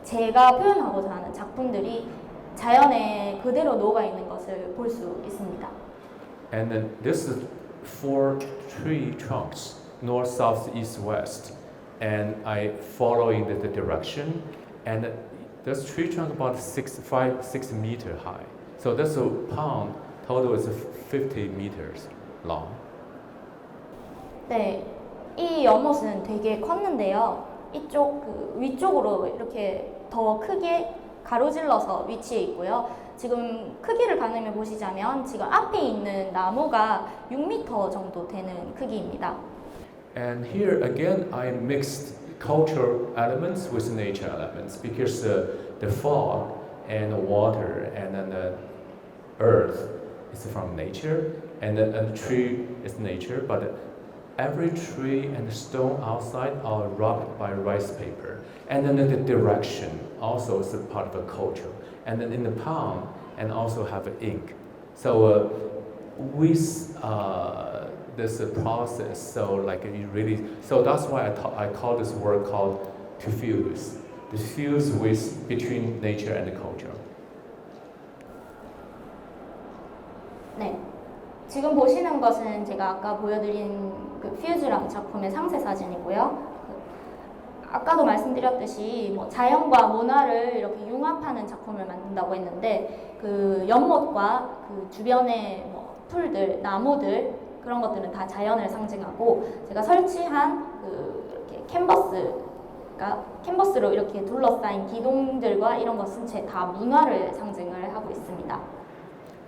제가 표현하고자 하는 작품들이 자연에 그대로 녹아 있는 것을 볼 수 있습니다. And then this is 4 tree trunks, north, south, east, west, and I following the direction, and this tree trunk about 6 meter high. So that's a pond. Total is 50 meters long. 네, 이 연못은 되게 컸는데요. 이쪽 그 위쪽으로 이렇게 더 크게 가로질러서 위치해 있고요. 지금 크기를 가늠해 보시자면 지금 앞에 있는 나무가 6m 정도 되는 크기입니다. And here again, I mixed cultural elements with nature elements because the fog and the water and then the earth is from nature, and the tree is nature, but every tree and stone outside are wrapped by rice paper. And then the direction also is a part of a culture. And then in the pond, and also have ink. So with this process, so like you really, so that's why I call this work called to fuse with between nature and culture. 네. 지금 보시는 것은 제가 아까 보여드린 그 퓨즈랑 작품의 상세 사진이고요. 아까도 말씀드렸듯이 뭐 자연과 문화를 이렇게 융합하는 작품을 만든다고 했는데 그 연못과 그 주변의 뭐 풀들, 나무들 그런 것들은 다 자연을 상징하고 제가 설치한 그 이렇게 캔버스로 이렇게 둘러싸인 기둥들과 이런 것은 다 문화를 상징을 하고 있습니다.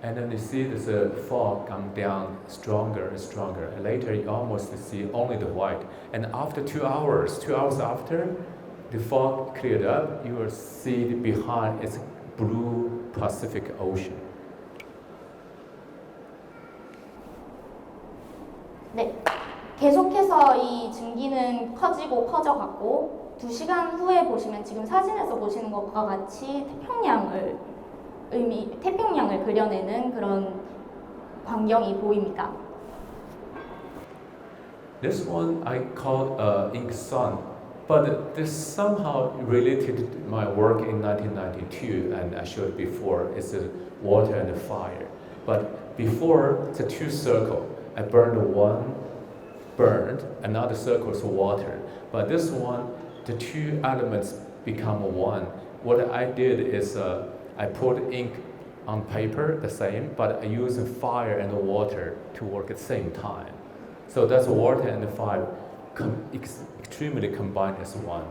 And then you see this fog come down stronger and stronger. And later you almost see only the white. And after 2 hours after, the fog cleared up, you will see behind it's blue Pacific Ocean. 네, 계속해서 이 증기는 커지고 커져갔고 2시간 후에 보시면 지금 사진에서 보시는 것과 같이 태평양을 그려내는 그런 광경이 보입니다. This one I call Ink Sun, but this somehow related to my work in 1992, and I showed before. It's water and fire. But before the two circle, I burned another circle is water. But this one, the two elements become one. What I did is I put ink on paper the same, but I use fire and water to work at the same time. So that's water and fire extremely combined as one.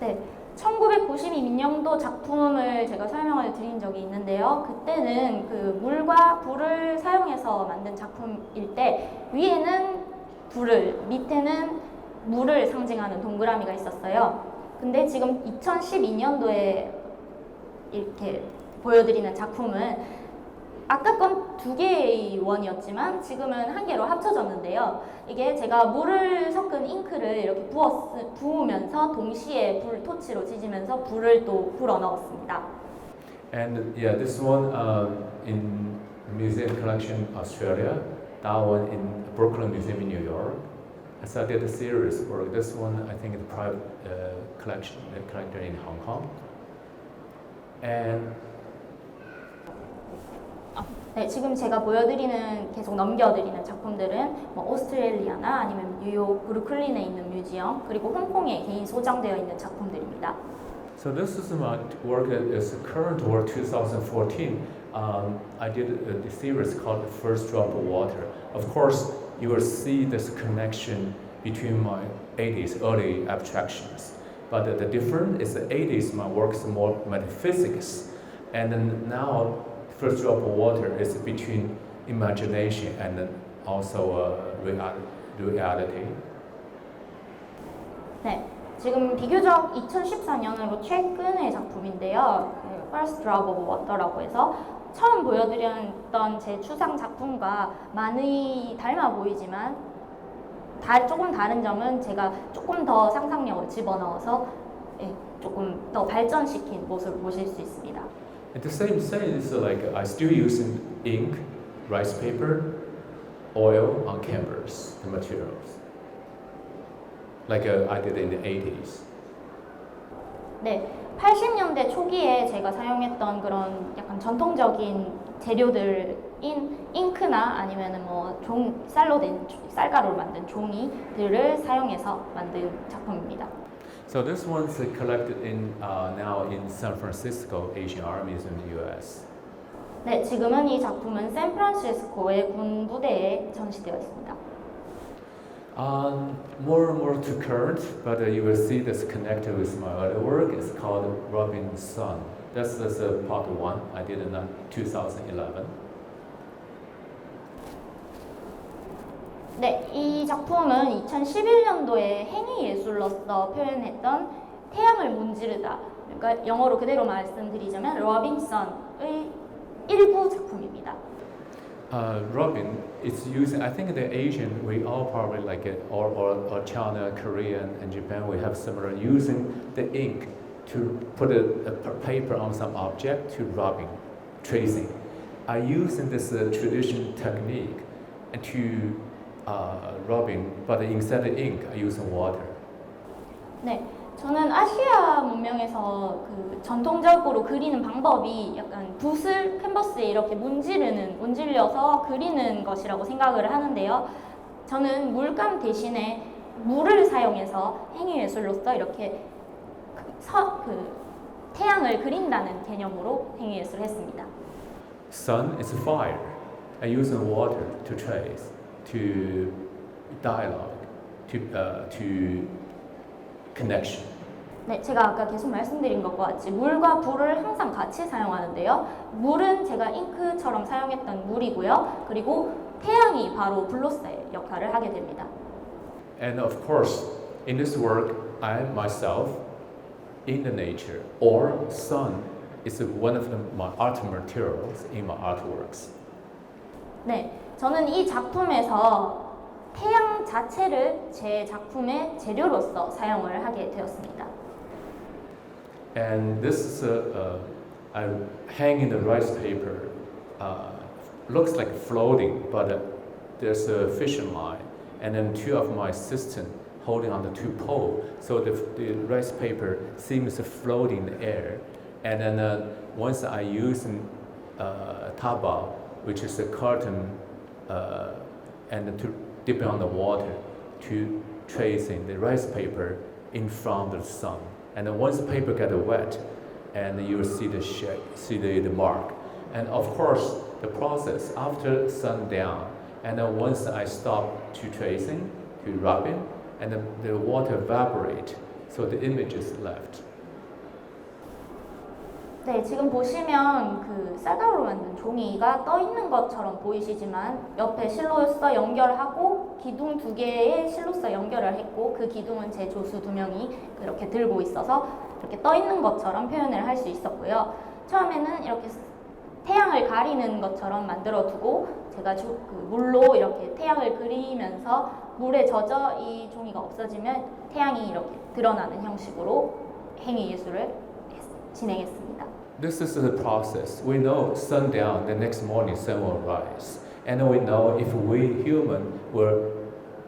네, 1992년도 작품을 제가 설명을 드린 적이 있는데요. 그때는 그 물과 불을 사용해서 만든 작품일 때 위에는 불을, 밑에는 물을 상징하는 동그라미가 있었어요. 근데 지금 2012년도에 이렇게 보여드리는 작품은 아까 건 2개의 원이었지만 지금은 1개로 합쳐졌는데요. 이게 제가 물을 섞은 잉크를 이렇게 부으면서 동시에 불 토치로 지지면서 불을 또 불어 넣었습니다. And yeah, this one in Museum Collection Australia, that one in Brooklyn Museum in New York. So I did a series work. This one I think is private collector in Hong Kong. And 네, 지금 제가 보여드리는 계속 넘겨드리는 작품들은 뭐 오스트레일리아나 아니면 뉴욕 브루클린에 있는 뮤지엄 그리고 홍콩에 개인 소장되어 있는 작품들입니다. so this is my work that is current work 2014. I did a series called The First Drop of Water. Of course, you will see this connection between my 80s early abstractions. But the difference is the 80s my work is more metaphysics, and then now First Drop of Water is between imagination and then also reality. 네, 지금 비교적 2014년으로 최근의 작품인데요. First Drop of Water라고 해서 처음 보여드렸던 제 추상 작품과 많이 닮아 보이지만 조금 다른 점은 제가 조금 더 상상력을 집어넣어서 조금 더 발전시킨 모습을 보실 수 있습니다. At the same sense, like I still using ink, rice paper, oil on canvas, the materials, like I did in the 80s. 네, 80년대 초기에 제가 사용했던 그런 약간 전통적인 재료들인 잉크나 아니면은 뭐 쌀로 된 쌀가루로 만든 종이들을 사용해서 만든 작품입니다. So this one's collected in now in San Francisco Asian Army Museum in the U.S. 네, 지금은 이 작품은 샌프란시스코의 군 부대에 전시되어 있습니다. More and more to current, but you will see this connected with my other work. It's called Robin Sun. That's part one I did in 2011. 네, 이 작품은 2011년도에 행위 예술로서 표현했던 태양을 문지르다. 그러니까 영어로 그대로 말씀드리자면 로빈슨의 일부 작품입니다. Robin is using. I think the Asian we all probably like it, or China, Korea, and Japan. We have similar using the ink to put a paper on some object to rubbing, tracing. I use this traditional technique to rubbing, but instead of ink, I use water. 네, 저는 아시아 문명에서 그 전통적으로 그리는 방법이 약간 붓을 캔버스에 이렇게 문질려서 그리는 것이라고 생각을 하는데요. 저는 물감 대신에 물을 사용해서 행위예술로서 이렇게 태양을 그린다는 개념으로 행위예술을 했습니다. Sun is fire. I use water to trace, to dialogue, to connection. 네, 제가 아까 계속 말씀드린 것과 같이 물과 불을 항상 같이 사용하는데요. 물은 제가 잉크처럼 사용했던 물이고요. 그리고 태양이 바로 블로스의 역할을 하게 됩니다. And of course, in this work, I myself, in the nature, or sun, is one of my art materials in my artworks. 네, 저는 이 작품에서 태양 자체를 제 작품의 재료로서 사용을 하게 되었습니다. And this is I hang in the rice paper. Looks like floating, but there's a fishing line, and then two of my assistants holding on the two poles. So the rice paper seems floating in the air. And then once I use taba, which is a curtain, and to dip it on the water to tracing the rice paper in front of the sun. And then once the paper gets wet, and you will see the shape, see the mark. And of course, the process after sundown, and then once I stop to tracing, to rubbing, and then the water evaporate, so the image is left. 네, 지금 보시면 그 쌀가루로 만든 종이가 떠 있는 것처럼 보이시지만 옆에 실로써 연결하고 기둥 두 개의 실로써 연결을 했고 그 기둥은 제 조수 두 명이 그렇게 들고 있어서 이렇게 떠 있는 것처럼 표현을 할 수 있었고요. 처음에는 이렇게 태양을 가리는 것처럼 만들어 두고 제가 그 물로 이렇게 태양을 그리면서 물에 젖어 이 종이가 없어지면 태양이 이렇게 드러나는 형식으로 행위 예술을 진행했습니다. This is the process. We know sundown, the next morning sun will rise. And we know if we human were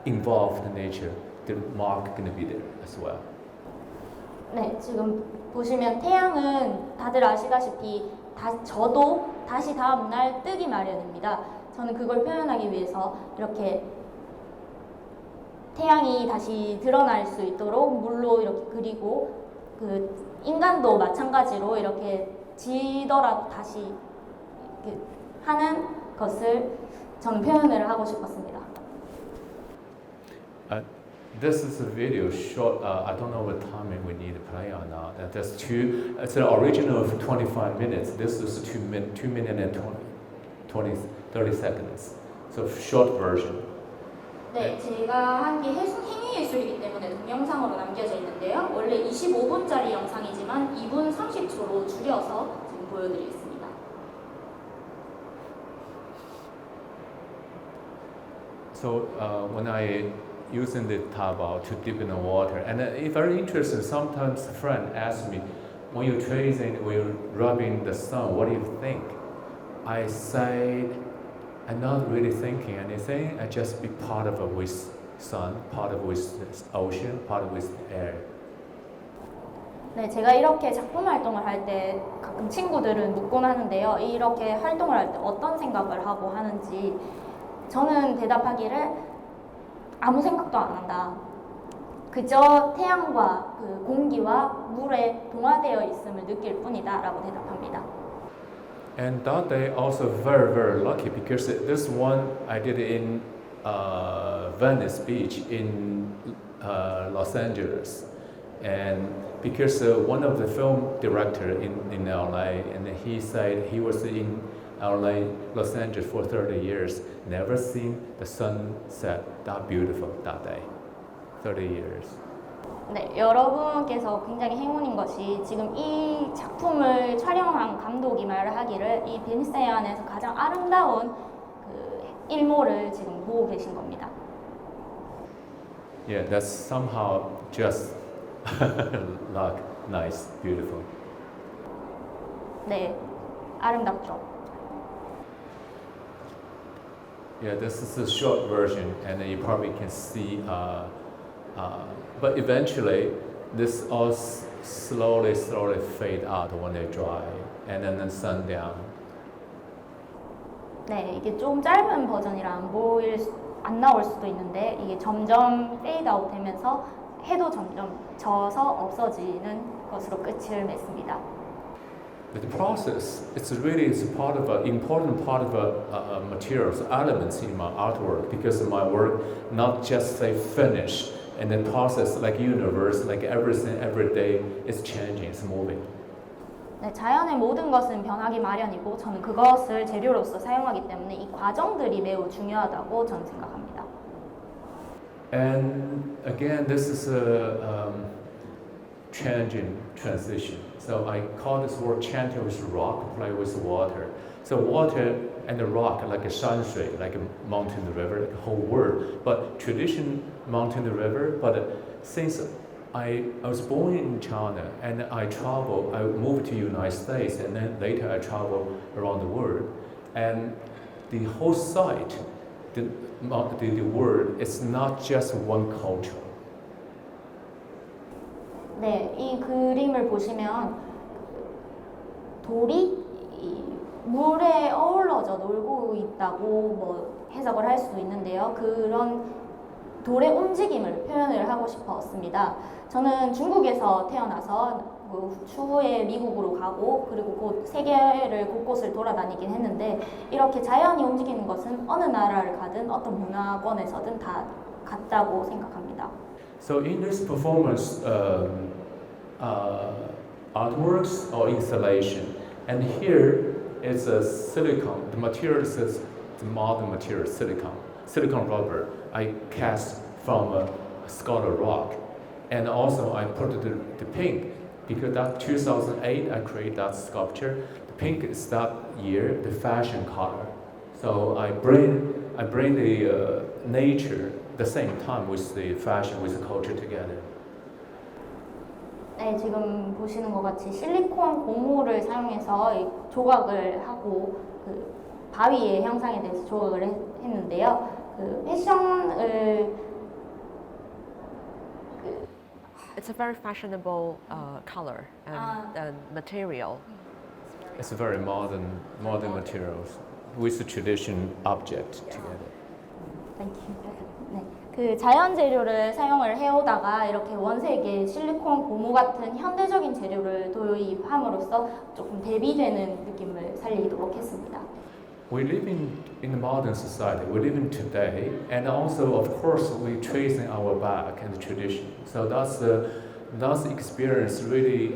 involved in nature, the mark going to be there as well. 네, 지금 보시면 태양은 다들 아시다시피 져도 다시 다음 날 뜨기 마련입니다. 저는 그걸 표현하기 위해서 이렇게 태양이 다시 드러날 수 있도록 물로 이렇게 그리고 그 인간도 마찬가지로 이렇게 지더라도 다시 이렇게 하는 것을 저는 표현을 하고 싶었습니다. This is a video short. I don't know what time we need to play or not. There's two. It's an original of 25 minutes. This is 2 minutes and 30 seconds. So short version. 네, 제가 한 게 행위 예술이기 때문에 동영상으로 남겨져 있는데요. 원래 25분짜리 영상이지만 2분 30초로 줄여서 지금 보여드리겠습니다. So when I using the towel to dip in the water, and it's very interesting. Sometimes a friend asks me, when you're tracing, when you're rubbing the sun, what do you think? I say, I'm not really thinking anything. I just be part of it with sun, part of it with the ocean, part of it with the air. 네, 제가 이렇게 작품 활동을 할 때 가끔 친구들은 묻곤 하는데요. 이렇게 활동을 할 때 어떤 생각을 하고 하는지 저는 대답하기를 아무 생각도 안 한다. 그저 태양과 그 공기와 물에 동화되어 있음을 느낄 뿐이다 라고 대답합니다. And that day also very, very lucky because this one I did in Venice Beach in Los Angeles. And because one of the film director in LA, and he said he was in LA, Los Angeles for 30 years, never seen the sunset that beautiful that day. 30 years. 네, 여러분께서 굉장히 행운인 것이 지금 이 작품을 촬영한 감독이 말을 하기를 이 베니스에 안에서 가장 아름다운 그 일몰을 지금 보고 계신 겁니다. Yeah, that's somehow just luck, nice, beautiful. 네, 아름답죠. Yeah, this is a short version, and then you probably can see. But eventually, this all slowly fade out when they dry, and then sundown. 네, 이게 좀 짧은 버전이라 안 나올 수도 있는데 이게 점점 페이드 아웃 되면서 해도 점점 져서 없어지는 것으로 끝을 맺습니다. The process, it's part of an important part of materials, elements in my artwork, because my work not just say finish, and then process like universe, like everything every day is changing, it's moving. 네, 자연의 모든 것은 변하기 마련이고 저는 그것을 재료로서 사용하기 때문에 이 과정들이 매우 중요하다고 저는 생각합니다. And again, this is a changing transition. So I call this word chanting with rock, play with water. So water and the rock like a shui, like a mountain, the river, like a whole word. But tradition mountain, the river. But since I was born in China and I moved to United States, and then later I traveled around the world. And the whole site, the word, is not just one culture. 네, 이 그림을 보시면 돌이 이 물에 어우러져 놀고 있다고 뭐 해석을 할 수도 있는데요. 그런 돌의 움직임을 표현을 하고 싶었습니다. 저는 중국에서 태어나서 추후에 미국으로 가고 그리고 곧 세계를 곳곳을 돌아다니긴 했는데 이렇게 자연이 움직이는 것은 어느 나라를 가든 어떤 문화권에서든 다 같다고 생각합니다. So in this performance, artworks or installation, and here is a silicone. The material is the modern material, silicone rubber. I cast from a Scholar rock, and also I put the pink because that 2008 I created that sculpture. The pink is that year the fashion color. So I bring the nature the same time with the fashion, with the culture together. 네, 지금 보시는 것 같이 실리콘 고무를 사용해서 이 조각을 하고 그 바위의 형상에 대해서 조각을 했는데요. 그 패션을 It's a very fashionable color and material. It's very modern materials with the tradition object together. Thank you. 네, 그 자연 재료를 사용을 해오다가 이렇게 원색의 실리콘 고무 같은 현대적인 재료를 도입함으로써 조금 대비되는 느낌을 살리도록 했습니다. We live in the modern society. We live in today, and also, of course, we tracing our back and the tradition. So that's the experience really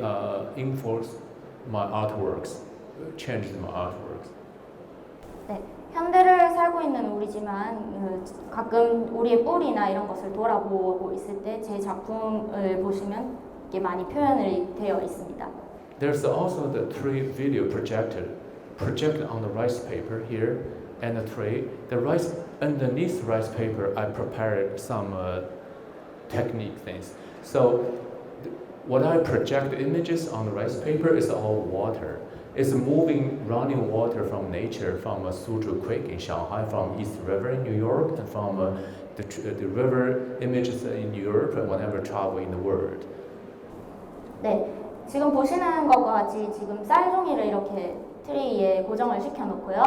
influenced my artworks, changed my artworks. 네, 현대를 살고 있는 우리지만 가끔 우리의 뿌리나 이런 것을 돌아보고 있을 때 제 작품을 보시면 이게 많이 표현이 되어 있습니다. There's also the 3 video projected on the rice paper here, and the tray. The rice underneath the rice paper, I prepared some technique things. So what I project images on the rice paper is all water. It's moving, running water from nature, from a Suzhou Creek in Shanghai, from East River in New York, and from the river images in Europe whenever I travel in the world. 네, 지금 보시는 것과 같이 지금 쌀종이를 이렇게 트레이에 고정을 시켜놓고요.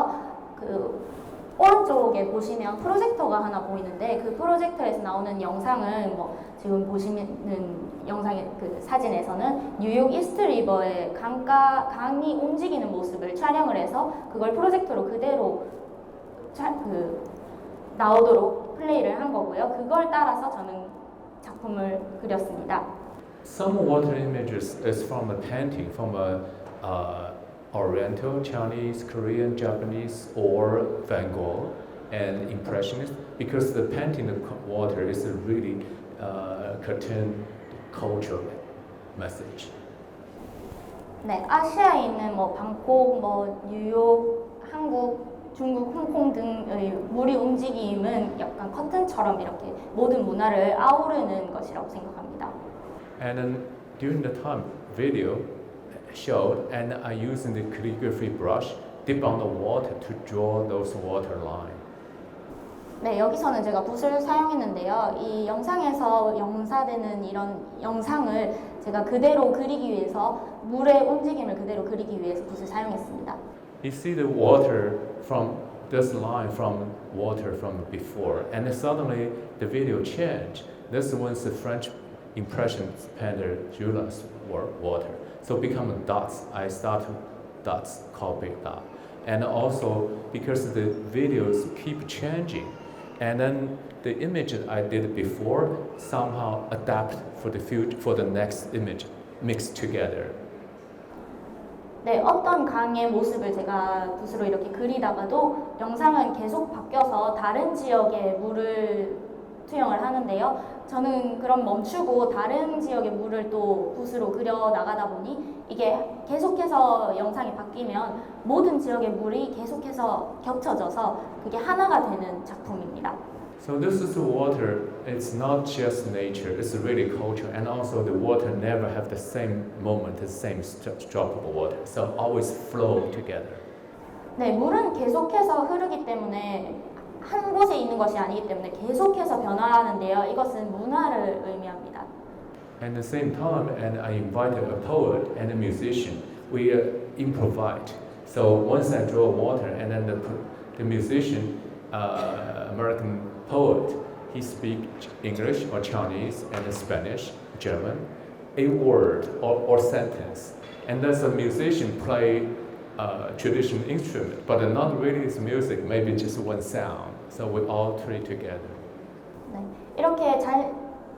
그 오른쪽에 보시면 프로젝터가 하나 보이는데 그 프로젝터에서 나오는 영상은 뭐 지금 보시는 영상의 그 사진에서는 뉴욕 이스트 리버의 강이 움직이는 모습을 촬영을 해서 그걸 프로젝터로 그대로 나오도록 플레이를 한 거고요. 그걸 따라서 저는 작품을 그렸습니다. Some water images is from a painting from a Oriental, Chinese, Korean, Japanese, or Van Gogh and Impressionist, because the painting of water is a really cartoon cultural message. 네, 아시아에 있는 뭐 방콕, 뭐 뉴욕, 한국, 중국, 홍콩 등의 물이 움직임은 약간 커튼처럼 이렇게 모든 문화를 아우르는 것이라고 생각합니다. And then during the time video showed, and I using the calligraphy brush dip on the water to draw those water lines. 네, 여기서는 제가 붓을 사용했는데요. 이 영상에서 영사되는 이런 영상을 제가 그대로 그리기 위해서 물의 움직임을 그대로 그리기 위해서 붓을 사용했습니다. You see the water from this line from water from before, and then suddenly the video changed. This was the French impressionist painter Jules water. So become dots. I start dots, copy that, and also because the videos keep changing, and then the image I did before somehow adapt for the future for the next image mixed together. 네, 어떤 강의 모습을 제가 붓으로 이렇게 그리다가도 영상은 계속 바뀌어서 다른 지역의 물을 투영을 하는데요. 저는 그럼 멈추고 다른 지역의 물을 또 붓으로 그려 나가다 보니 이게 계속해서 영상이 바뀌면 모든 지역의 물이 계속해서 겹쳐져서 그게 하나가 되는 작품입니다. So this is the water. It's not just nature. It's really culture, and also the water never have the same moment, the same drop of water. So always flow together. 네, 물은 계속해서 흐르기 때문에 한 곳에 있는 것이 아니기 때문에 계속해서 변화하는데요. 이것은 문화를 의미합니다. At the same time, and I invited a poet and a musician. We improvised. So once I draw water, and then the musician, American poet, he speaks English or Chinese and Spanish, German, a word or sentence. And then the musician play traditional instrument, but not really it's music, maybe just one sound. So we all three together. 네, 이렇게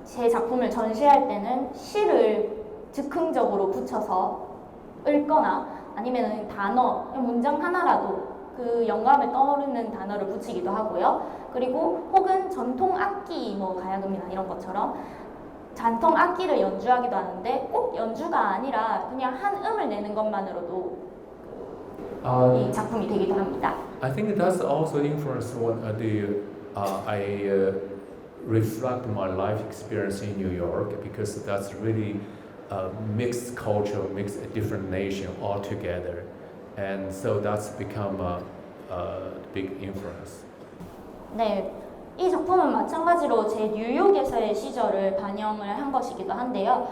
제 작품을 전시할 때는 시를 즉흥적으로 붙여서 읽거나 아니면 단어, 문장 하나라도 그 영감을 떠오르는 단어를 붙이기도 하고요. 그리고 혹은 전통 악기, 뭐 가야금이나 이런 것처럼 전통 악기를 연주하기도 하는데 꼭 연주가 아니라 그냥 한 음을 내는 것만으로도 이 작품이 되기도 합니다. I think that's also influenced what I reflect my life experience in New York, because that's really mixed culture, mixed different nation all together, and so that's become a big influence. 네, 이 작품은 마찬가지로 제 뉴욕에서의 시절을 반영을 한 것이기도 한데요.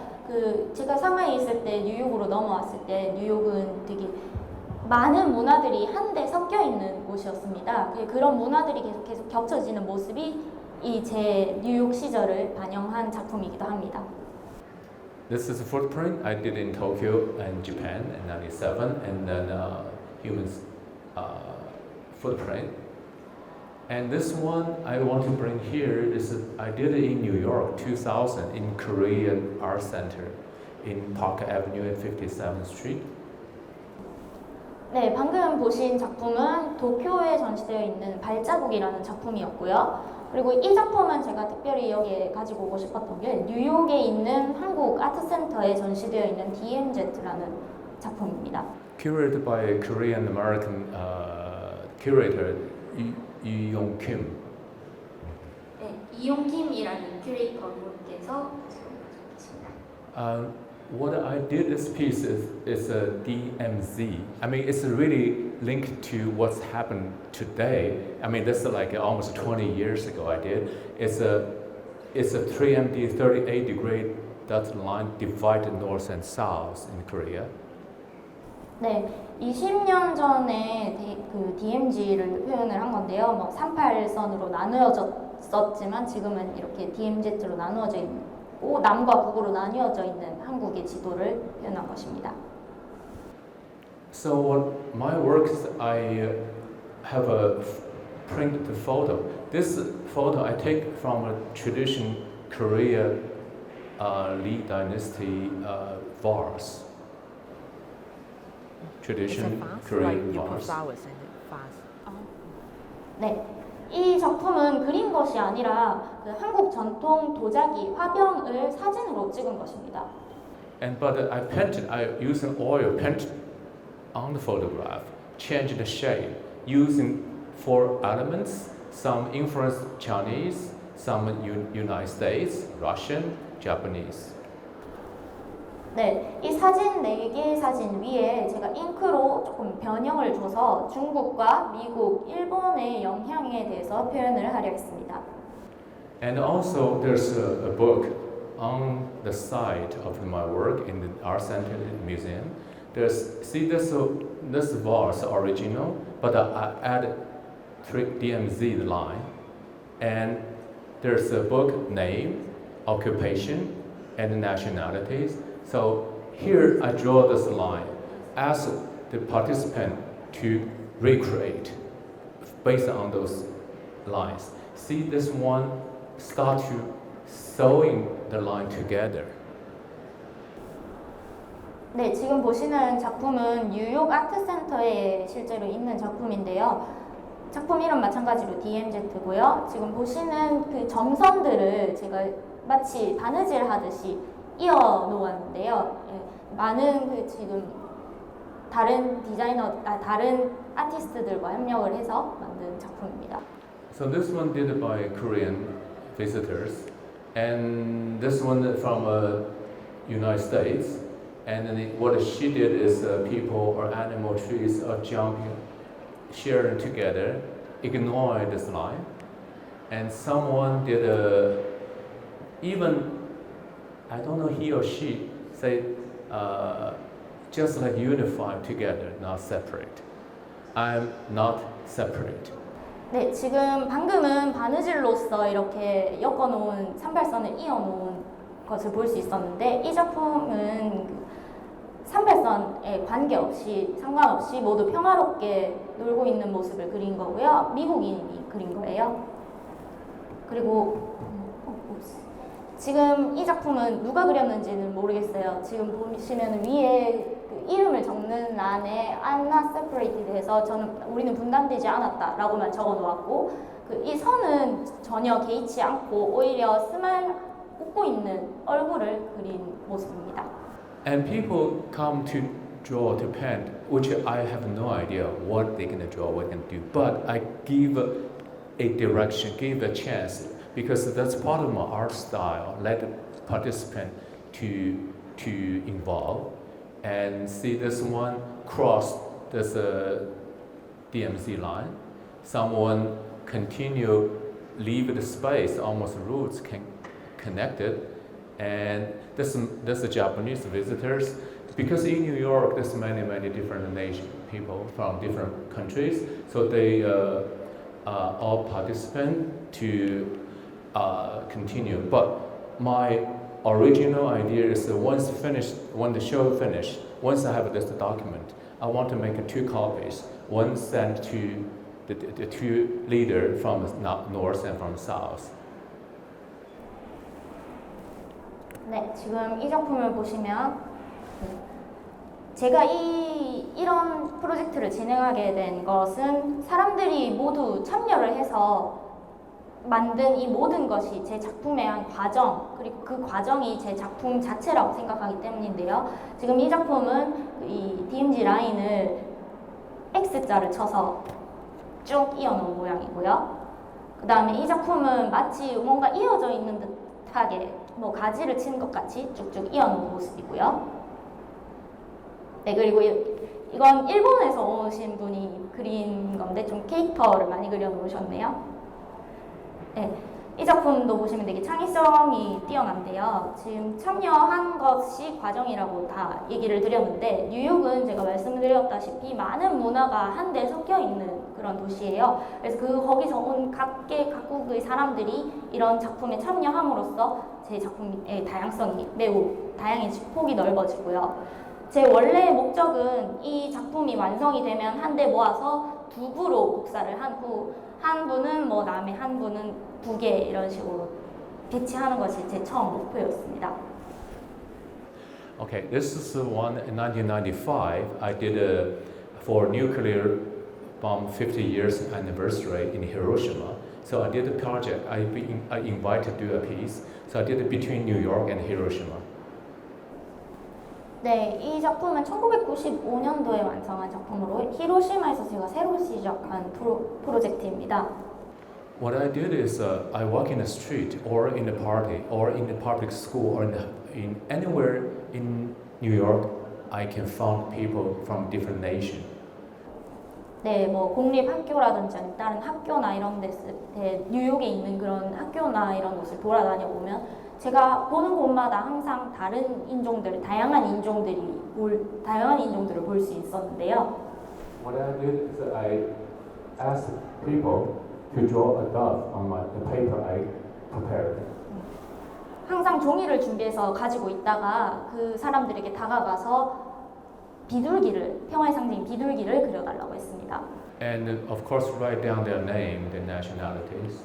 제가 상하이에 있을 때 뉴욕으로 넘어왔을 때 뉴욕은 되게 많은 문화들이 한데 섞여 있는 곳이었습니다. 그런 문화들이 계속 겹쳐지는 모습이 이 제 뉴욕 시절을 반영한 작품이기도 합니다. This is a footprint I did in Tokyo and Japan in '97, and then humans footprint. And this one I want to bring here is I did it in New York 2000 in Korean Art Center in Park Avenue and 57th Street. 네, 방금 보신 작품은 도쿄에 전시되어 있는 발자국이라는 작품이었고요. 그리고 이 작품은 제가 특별히 여기에 가지고 오고 싶었던 게 뉴욕에 있는 한국 아트센터에 전시되어 있는 DMZ라는 작품입니다. Curated by a Korean American curator Lee Yong Kim. 네, 이용킴이라는 큐레이터분께서 What I did this piece is a DMZ. I mean, it's really linked to what's happened today. I mean, this is like almost 20 years ago I did. It's a 3MD 38 degree dotted line divided north and south in Korea. 네, 20년 전에 그 DMZ를 표현을 한 건데요. 뭐 38선으로 나누어졌었지만 지금은 이렇게 DMZ로 나누어져 있고 남과 북으로 나뉘어져 있는 한국의 지도를 표현한 것입니다. So what my work is, I have a printed photo. This photo I take from a tradition Korea Lee Dynasty vase. Tradition Korean vase. 네, 이 작품은 그린 것이 아니라 그 한국 전통 도자기 화병을 사진으로 찍은 것입니다. But I use an oil paint on the photograph, change the shape using 4 elements. Some influenced Chinese, some United States, Russian, Japanese. 네, 이 사진 4개 사진 위에 제가 잉크로 조금 변형을 줘서 중국과 미국, 일본의 영향에 대해서 표현을 하려 했습니다. And also, there's a book on the side of my work in the Art Center Museum. This was original, but I added 3 DMZ line. And there's a book name, occupation, and nationalities. So here I draw this line, ask the participant to recreate based on those lines. See this one, start to sewing the line together. 네, 지금 보시는 작품은 뉴욕 아트센터에 실제로 있는 작품인데요. 작품 이름 마찬가지로 DMZ고요. 지금 보시는 그 점선들을 제가 마치 바느질 하듯이 이어 놓았는데요. 예, 많은 그 지금 다른 다른 아티스트들과 협력을 해서 만든 작품입니다. So this one did by Korean visitors, and this one from United States. And then what she did is people or animal trees are jumping, sharing together, ignoring this line. And someone did even, I don't know, he or she say, just like unified together, not separate. I'm not separate. 네, 지금 방금은 바느질로서 이렇게 엮어놓은 산발선을 이어놓은 것을 볼 수 있었는데 이 작품은 산발선에 관계없이 상관없이 모두 평화롭게 놀고 있는 모습을 그린 거고요. 미국인이 그린 거예요. 그리고 지금 이 작품은 누가 그렸는지는 모르겠어요. 지금 보시면 위에 그 이름을 적는 란에 I'm not separated 해서 우리는 분단되지 않았다라고만 적어 놓았고 이 선은 전혀 개의치 않고 오히려 스마일 웃고 있는 얼굴을 그린 모습입니다. And people come to draw, to paint, which I have no idea what they're going to draw, what they're going to do. But I give a direction, give a chance, because that's part of my art style. Let the participant to involve and see this one cross this DMZ line. Someone continue leave the space, almost roots can connected. And this is Japanese visitors, because in New York there's many different nation people from different countries, so they all participate to continue. But my original idea is when the show finished, once I have this document, I want to make 2 copies. One sent to the 2 leaders from north and from south. 네, 지금 이 작품을 보시면 제가 이런 프로젝트를 진행하게 된 것은 사람들이 모두 참여를 해서 만든 이 모든 것이 제 작품의 한 과정, 그리고 그 과정이 제 작품 자체라고 생각하기 때문인데요. 지금 이 작품은 이 DMZ 라인을 X자를 쳐서 쭉 이어놓은 모양이고요. 그 다음에 이 작품은 마치 뭔가 이어져 있는 듯하게 가지를 친 것 같이 쭉쭉 이어놓은 모습이고요. 네, 그리고 이건 일본에서 오신 분이 그린 건데 좀 캐릭터를 많이 그려놓으셨네요. 네, 이 작품도 보시면 되게 창의성이 뛰어난데요. 지금 참여한 것이 과정이라고 다 얘기를 드렸는데 뉴욕은 제가 말씀드렸다시피 많은 문화가 한데 섞여 있는 그런 도시예요. 그래서 거기서 온 각국의 사람들이 이런 작품에 참여함으로써 제 작품의 다양성이 매우 다양해지고 폭이 넓어지고요. 제 원래의 목적은 이 작품이 완성이 되면 한데 모아서 2부로 복사를 한 후 한 부는 남해, 한 부는 북에 이런 식으로 배치하는 것이 제 처음 목표였습니다. Okay, this is one in 1995. I did for nuclear bomb 50 years anniversary in Hiroshima. So I did a project. I invited to do a piece. So I did it between New York and Hiroshima. 네, 이 작품은 1995년도에 완성한 작품으로 히로시마에서 제가 새로 시작한 프로젝트입니다. What I did is I walk in the street or in the party or in the public school or in anywhere in New York, I can find people from different nations. 네, 뭐 공립학교라든지 아니면 다른 학교나 이런 데서 뉴욕에 있는 그런 학교나 이런 곳을 돌아다녀 보면 제가 보는 곳마다 항상 다른 인종들, 다양한 인종들을 볼 수 있었는데요. What I did is I asked people to draw a dove on the paper I prepared. 항상 종이를 준비해서 가지고 있다가 그 사람들에게 다가가서 비둘기를, 평화의 상징인 비둘기를 그려달라고 했습니다. And of course, write down their name, their nationalities.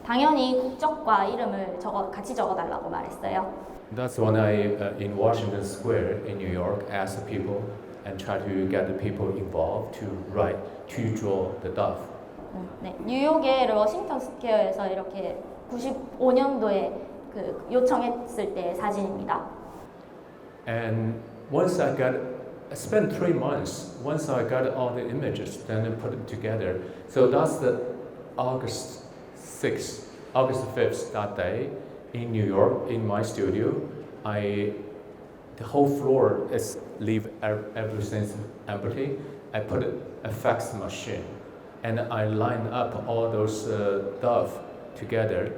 당연히 국적과 이름을 같이 적어달라고 말했어요. That's when I, in Washington Square in New York, asked the people and try to get the people involved to draw the dove. 네, 뉴욕의 워싱턴 스퀘어에서 이렇게 95년도에 그 요청했을 때 사진입니다. And I spent 3 months. Once I got all the images, then I put it together. So that's the August 5th, that day in New York, in my studio. The whole floor is everything's empty. I put a fax machine, and I line up all those dove together.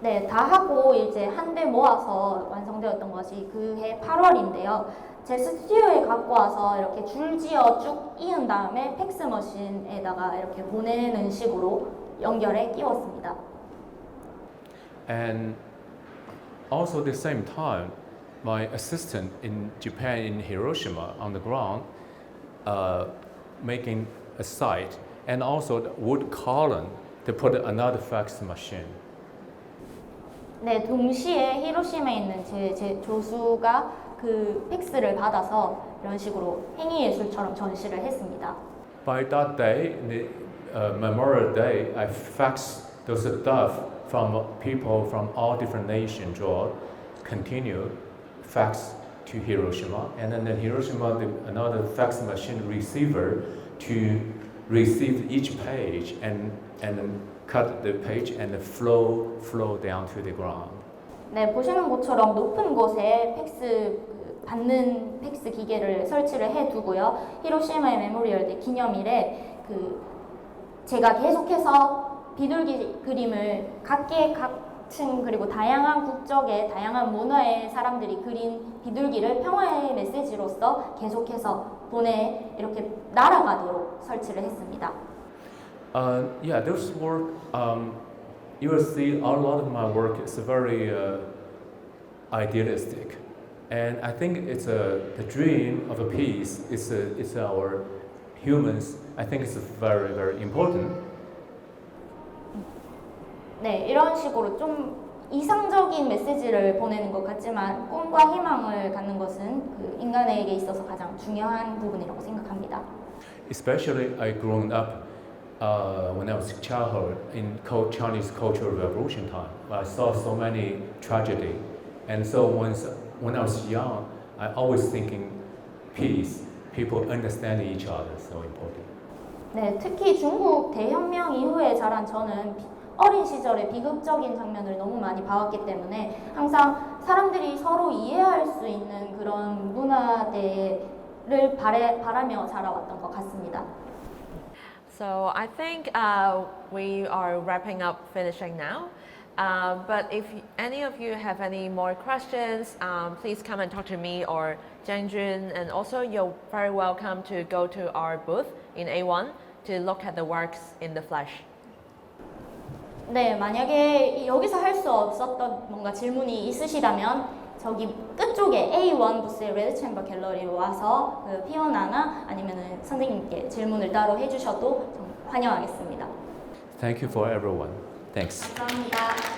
네, 다 하고 이제 한데 모아서 완성되었던 것이 그해 8월인데요. 제 스튜디오에 갖고 와서 이렇게 줄지어 쭉 이은 다음에 팩스 머신에다가 이렇게 보내는 식으로 연결해 끼웠습니다. And also at the same time, my assistant in Japan, in Hiroshima, on the ground, making a site, and also the wood column to put another fax machine. 네, 동시에 히로시마에 있는 제 조수가 그 팩스를 받아서 이런 식으로 행위예술처럼 전시를 했습니다. By that day, the Memorial Day, I faxed those dove from people from all different nations, continue fax to Hiroshima, and then Hiroshima, another fax machine receiver to receive each page and cut the page and flow down to the ground. 네, 보시는 것처럼 높은 곳에 받는 팩스 기계를 설치를 해두고요. 히로시마의 메모리얼 기념일에 제가 계속해서 비둘기 그림을 각계각층 그리고 다양한 국적의 다양한 문화의 사람들이 그린 비둘기를 평화의 메시지로서 계속해서 이렇게 날아가도록 설치를 했습니다. Yeah, this work, you will see a lot of my work is very idealistic. And I think it's the dream of a peace. It's our humans. I think it's very, very important. 네, 이런 식으로 좀 이상적인 메시지를 보내는 것 같지만 꿈과 희망을 갖는 것은 그 인간에게 있어서 가장 중요한 부분이라고 생각합니다. Especially I grown up when I was a childhood in Chinese Cultural Revolution time. I saw so many tragedy, and so when I was young, I always thinking peace, people understanding each other, so important. 네, 특히 중국 대혁명 이후에 자란 저는 어린 시절에 비극적인 장면을 너무 많이 봐왔기 때문에 항상 사람들이 서로 이해할 수 있는 그런 문화대를 바라며 자라왔던 것 같습니다. So I think we are wrapping up, finishing now. But if any of you have any more questions, please come and talk to me or Jiangjun. And also, you're very welcome to go to our booth in A1 to look at the works in the flesh. 네, 만약에 여기서 할 수 없었던 뭔가 질문이 있으시다면 저기 끝쪽에 A1 부스의 레드 챔버 갤러리로 와서 피오나나 아니면은 선생님께 질문을 따로 해주셔도 환영하겠습니다. Thank you for everyone. Thanks. 감사합니다.